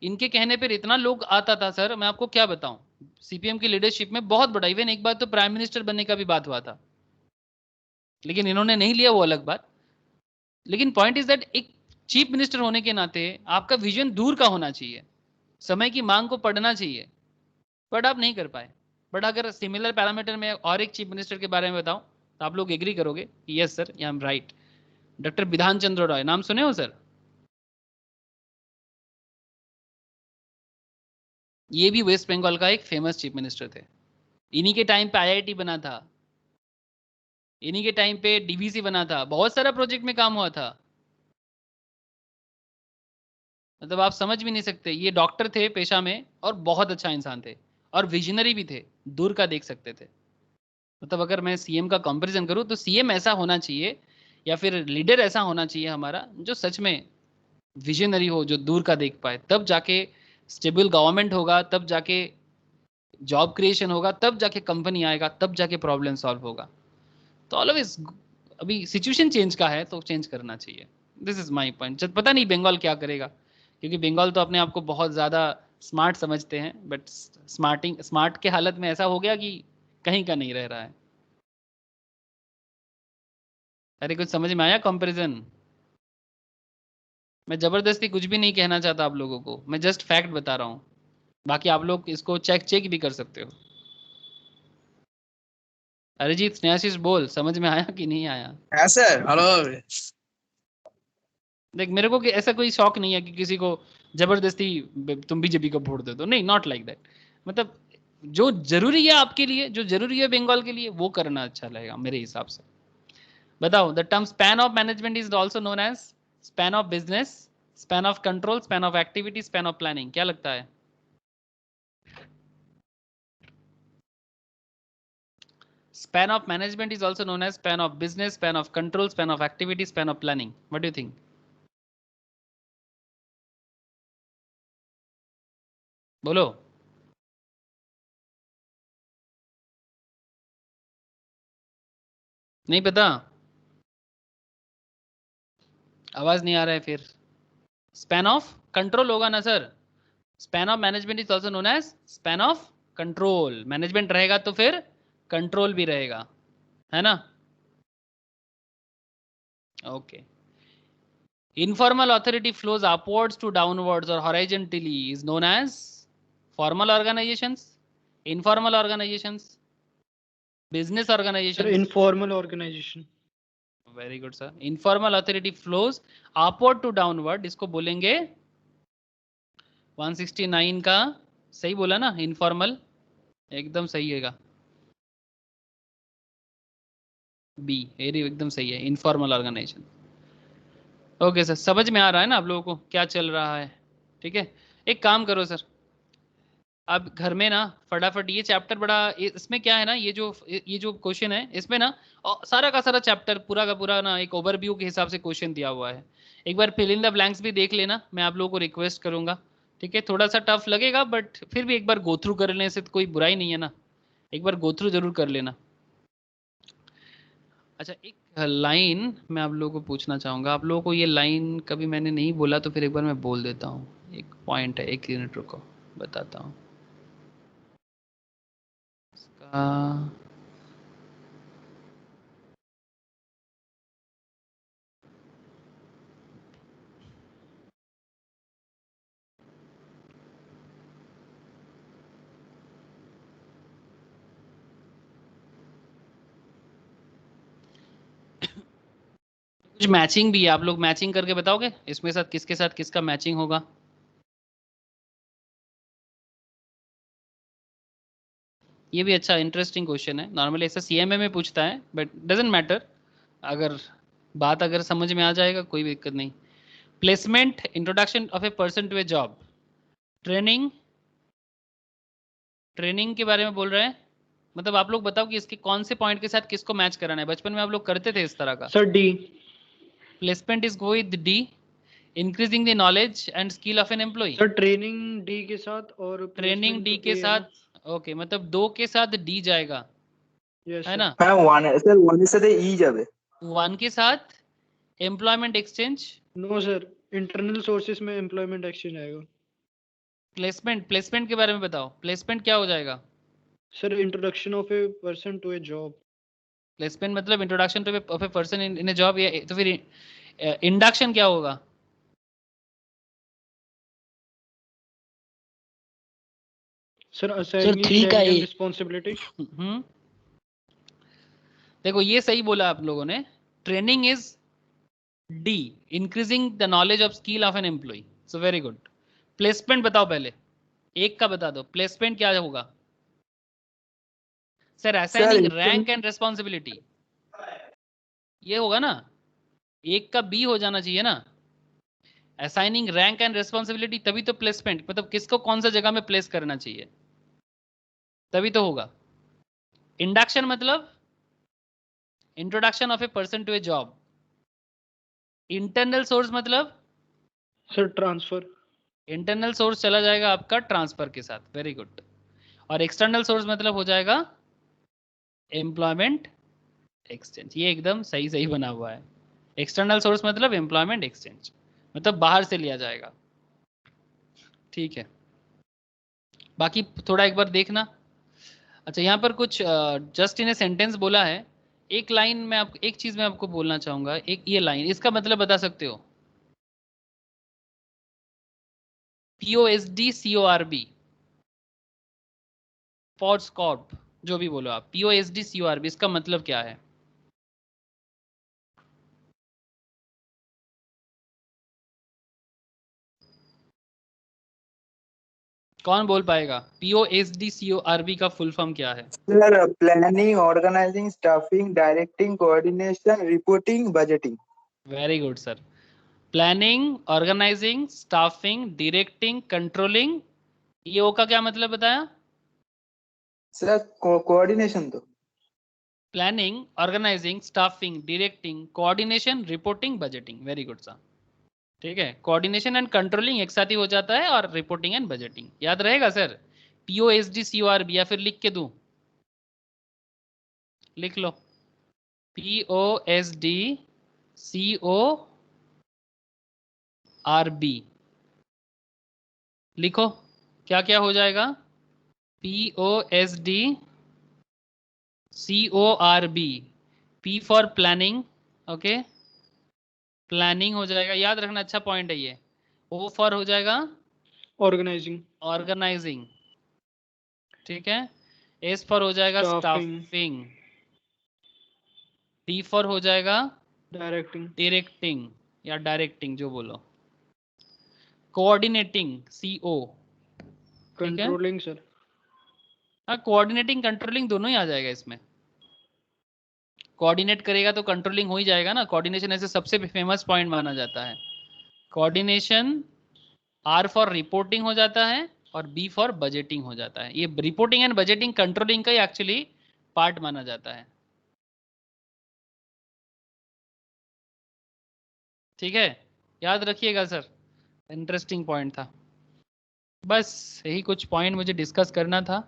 इनके कहने पर इतना लोग आता था सर, मैं आपको क्या बताऊं। सीपीएम की लीडरशिप में बहुत बड़ा, इवन एक बार तो प्राइम मिनिस्टर बनने का भी बात हुआ था, लेकिन इन्होंने नहीं लिया, वो अलग बात। लेकिन पॉइंट इज दैट एक चीफ मिनिस्टर होने के नाते आपका विजन दूर का होना चाहिए, समय की मांग को पढ़ना चाहिए, बट आप नहीं कर पाए। बट अगर सिमिलर पैरामीटर में और एक चीफ मिनिस्टर के बारे में बताऊं तो आप लोग एग्री करोगे कि yes sir, I am right. Doctor Bidhan Chandra Roy, नाम सुने हो सर? ये भी वेस्ट बंगाल का एक फेमस चीफ मिनिस्टर थे। इन्हीं के टाइम पे आईआईटी बना था, इन्हीं के टाइम पे डीवीसी बना था, बहुत सारा प्रोजेक्ट में काम हुआ था। मतलब आप समझ भी नहीं सकते, ये डॉक्टर थे पेशा में और बहुत अच्छा इंसान थे और विजनरी भी थे, दूर का देख सकते थे। मतलब अगर मैं सीएम का कंपैरिजन करूं तो सीएम ऐसा होना चाहिए या फिर लीडर ऐसा होना चाहिए हमारा जो सच में विजनरी हो, जो दूर का देख पाए, तब जाके स्टेबल गवर्नमेंट होगा, तब जाके जॉब क्रिएशन होगा, तब जाके कंपनी आएगा, तब जाके प्रॉब्लम सॉल्व होगा। तो ऑलवेज अभी सिचुएशन चेंज का है तो चेंज करना चाहिए। This is my point. पता नहीं बंगाल क्या करेगा, क्योंकि बंगाल तो अपने आप को बहुत ज़्यादा स्मार्ट समझते हैं, बट स्मार्ट के हालत में ऐसा हो गया कि कहीं का नहीं रह रहा है। अरे कुछ समझ में आया कंपैरिजन? मैं जबरदस्ती कुछ भी नहीं कहना चाहता आप लोगों को, मैं जस्ट फैक्ट बता रहा हूँ। बाकी आप लोग इसको चेक भी कर सकते हो। अरिजीत स्नेहाशीष बोल, समझ में आया कि नहीं आया? হ্যাঁ স্যার ভালো देख मेरे को कि ऐसा कोई शौक नहीं है कि किसी को जबरदस्ती तुम बीजेपी को वोट दे दो, नहीं, नॉट लाइक दैट। मतलब जो जरूरी है आपके लिए, जो जरूरी है बंगाल के लिए, वो करना अच्छा लगेगा मेरे हिसाब से। बताओ, the term span of management is also known as span of business, span of control, span of activity, span of planning. क्या लगता है? Span of management is also known as span of business, span of control, span of activity, span of planning. What do you think? बोलो। नहीं पता? आवाज नहीं आ रहा है फिर। स्पैन ऑफ कंट्रोल होगा ना sir? Span of management is also known as span of control. Management रहेगा तो फिर कंट्रोल भी रहेगा, है ना? Okay. Informal authority flows upwards to downwards or horizontally is known as formal organizations, informal organizations, business सर organizations. Informal organization. Very good sir. Informal authority flows upward to downward, इसको बोलेंगे 169 का सही बोला ना? इनफॉर्मल एकदम सही है, बी एकदम सही है, इनफॉर्मल ऑर्गेनाइजेशन। ओके सर, समझ में आ रहा है ना आप लोगों को क्या चल रहा है? ठीक है, एक काम करो सर, अब घर में ना फटाफट ये चैप्टर बड़ा, इसमें क्या है ना, ये जो क्वेश्चन है इसमें ना सारा का सारा चैप्टर पूरा का पूरा ना एक ओवरव्यू के हिसाब से क्वेश्चन दिया हुआ है। एक बार फिल इन द ब्लैंक्स भी देख लेना, मैं आप लोगों को रिक्वेस्ट करूंगा। ठीक है, थोड़ा सा टफ लगेगा बट फिर भी एक बार गो थ्रू कर लेने से तो कोई बुराई नहीं है ना, एक बार गो थ्रू जरूर कर लेना। अच्छा, एक लाइन मैं आप लोगों को पूछना चाहूँगा, आप लोगों को ये लाइन कभी मैंने नहीं बोला तो फिर एक बार मैं बोल देता हूँ। एक पॉइंट है, एक मिनट रुको बताता हूँ इसका। कुछ मैचिंग भी है, आप लोग मैचिंग करके बताओगे इसमें साथ किसका मैचिंग होगा। ये भी अच्छा इंटरेस्टिंग क्वेश्चन है, नॉर्मली ऐसा सीएमए में पूछता है बट डजंट मैटर, अगर बात अगर समझ में आ जाएगा कोई दिक्कत नहीं। Placement, introduction of a person to a job, training, training के बारे में बोल रहे हैं। मतलब आप लोग बताओ कि इसके कौन से पॉइंट के साथ किसको मैच कराना है। बचपन में आप लोग करते थे इस तरह का। Sir D. Placement is go with D, increasing the knowledge and skill of an employee. Sir training D के साथ और ट्रेनिंग डी के साथ, ओके मतलब दो के साथ डी जाएगा, यस है ना। হ্যাঁ ওয়ান এর সাথে ই যাবে। वन के साथ employment exchange. No sir, internal sources में एम्प्लॉयमेंट एक्सचेंज आएगा। प्लेसमेंट के बारे में बताओ, प्लेसमेंट क्या हो जाएगा। Sir introduction of a person to a job. Placement मतलब introduction to of a person in a job, तो फिर इंडक्शन क्या होगा। Sir assigning and responsibility. देखो ये सही बोला आप लोगों ने, training is the, increasing the knowledge of skill of an employee, so very good. Placement बताओ पहले, एक का बता दो प्लेसमेंट क्या होगा। Sir assigning rank and responsibility, ये होगा ना, एक का बी हो जाना चाहिए ना। असाइनिंग रैंक एंड रिस्पांसिबिलिटी, तभी तो प्लेसमेंट, मतलब किसको कौन सा जगह में प्लेस करना चाहिए तभी तो होगा। इंडक्शन मतलब introduction of a person to a job. Internal source मतलब सर ट्रांसफर। इंटरनल सोर्स चला जाएगा आपका ट्रांसफर के साथ, वेरी गुड। और एक्सटर्नल सोर्स मतलब हो जाएगा एम्प्लॉयमेंट एक्सचेंज, ये एकदम सही सही बना हुआ है। एक्सटर्नल सोर्स मतलब एम्प्लॉयमेंट एक्सचेंज, मतलब बाहर से लिया जाएगा। ठीक है, बाकी थोड़ा एक बार देखना। अच्छा यहाँ पर कुछ जस्ट इन ए सेंटेंस बोला है, एक लाइन में आप, एक चीज मैं आपको बोलना चाहूंगा, एक ये लाइन, इसका मतलब बता सकते हो। POSD CORB, पॉड्स कॉर्प, जो भी बोलो आप, POSD CORB, इसका मतलब क्या है। कौन बोल पाएगा POSD CORB का फुल फॉर्म क्या है। Sir planning, organising, staffing, directing, coordination, reporting, budgeting. Very good sir. Planning, organising, staffing, directing, controlling, ये ओ का क्या मतलब बताया। सर कोऑर्डिनेशन तो planning, organising, staffing, directing, coordination, reporting, budgeting, very good sir. ठीक है, कोऑर्डिनेशन एंड कंट्रोलिंग एक साथ ही हो जाता है, और रिपोर्टिंग एंड बजटिंग याद रहेगा सर। POSD CORB, या फिर लिख के दूं, लिख लो POSD CORB, लिखो क्या क्या हो जाएगा। POSD CORB, P for planning, okay, planning हो जाएगा, याद रखना, अच्छा पॉइंट है ये। O फॉर हो जाएगा ऑर्गेनाइजिंग, ऑर्गेनाइजिंग, ठीक है। S फॉर हो जाएगा स्टाफिंग, D फॉर हो जाएगा डायरेक्टिंग, डायरेक्टिंग या डायरेक्टिंग जो बोलो, कोऑर्डिनेटिंग CO, ठीक है। Controlling sir. हाँ, कोऑर्डिनेटिंग कंट्रोलिंग दोनों ही आ जाएगा इसमें। कोऑर्डिनेट करेगा तो कंट्रोलिंग हो ही जाएगा ना। कोऑर्डिनेशन ऐसे सबसे फेमस पॉइंट माना जाता है। कोऑर्डिनेशन R फॉर रिपोर्टिंग हो जाता है, और B फॉर बजटिंग हो जाता है। ये रिपोर्टिंग एंड बजटिंग कंट्रोलिंग का ही एक्चुअली पार्ट माना जाता है। ठीक है, याद रखिएगा सर, इंटरेस्टिंग पॉइंट था। बस यही कुछ पॉइंट मुझे डिस्कस करना था।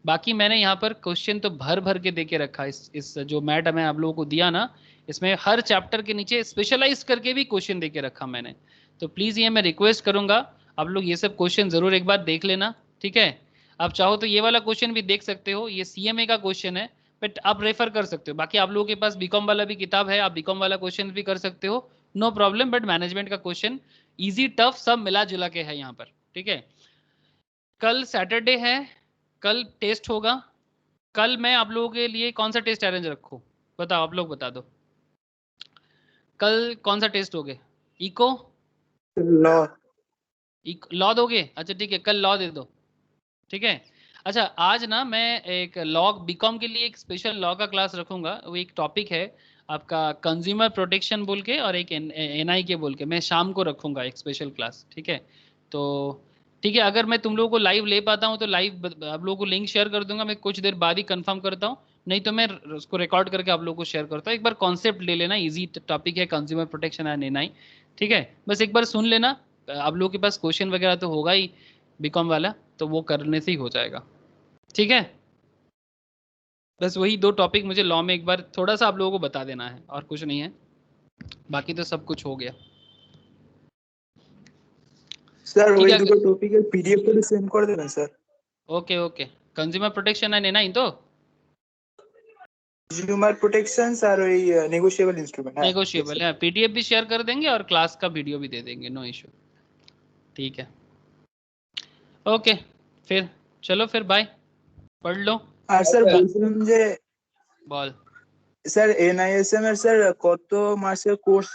बाकी मैंने यहाँ पर क्वेश्चन तो भर भर के देके रखा। इस जो मैट मैं आप लोगों को दिया ना, इसमें हर चैप्टर के नीचे स्पेशलाइज करके भी क्वेश्चन देके रखा मैंने। तो प्लीज़ ये मैं रिक्वेस्ट करूंगा, आप लोग ये सब क्वेश्चन ज़रूर एक बार देख लेना। ठीक है, आप चाहो तो ये वाला क्वेश्चन भी देख सकते हो, ये CMA का क्वेश्चन है, बट आप रेफर कर सकते हो। बाकी आप लोगों के पास बीकॉम वाला भी किताब है, आप बीकॉम वाला क्वेश्चन भी कर सकते हो, नो प्रॉब्लम। बट मैनेजमेंट का क्वेश्चन ईजी टफ सब मिला जुला के है यहाँ पर। ठीक है, कल सैटरडे है, कल टेस्ट होगा। कल मैं आप लोगों के लिए कौन सा टेस्ट अरेंज रखूं, बताओ, आप लोग बता दो। कल कौन सा टेस्ट होगे? Eco law. लॉ दोगे? अच्छा ठीक है, कल लॉ दे दो। ठीक है, अच्छा आज ना मैं एक लॉ बीकॉम के लिए एक स्पेशल लॉ का क्लास रखूंगा। वो एक टॉपिक है आपका कंज्यूमर प्रोटेक्शन बोल के, और एक NI के बोल के, मैं शाम को रखूंगा एक स्पेशल क्लास। ठीक है, तो ठीक है, अगर मैं तुम लोगों को लाइव ले पाता हूँ तो लाइव आप लोगों को लिंक शेयर कर दूंगा। मैं कुछ देर बाद ही कंफर्म करता हूँ, नहीं तो मैं उसको रिकॉर्ड करके आप लोगों को शेयर करता हूँ। एक बार कॉन्सेप्ट ले लेना, इजी टॉपिक है कंज्यूमर प्रोटेक्शन एंड NI। ठीक है, बस एक बार सुन लेना। आप लोगों के पास क्वेश्चन वगैरह तो होगा ही बीकॉम वाला, तो वो करने से ही हो जाएगा। ठीक है, बस वही 2 टॉपिक मुझे लॉ में एक बार थोड़ा सा आप लोगों को बता देना है, और कुछ नहीं है, बाकी तो सब कुछ हो गया। স্যার ठीक ওই है, দুটো টপিকের পিডিএফ করে সেন্ড করে দেবেন sir. Okay okay, consumer protection and NI तो কনজিউমার প্রোটেকশনস আর ওই নেগোশিয়েবল ইনস্ট্রুমেंट। হ্যাঁ नेगोशिएबल है, PDF भी शेयर कर देंगे और क्लास का वीडियो भी दे देंगे, नो इशू। ठीक है, ओके, फिर चलो, फिर बाय, पढ़ लो। আর স্যার বলছিলাম যে বল। স্যার NISM এর স্যার কত মাসের কোর্স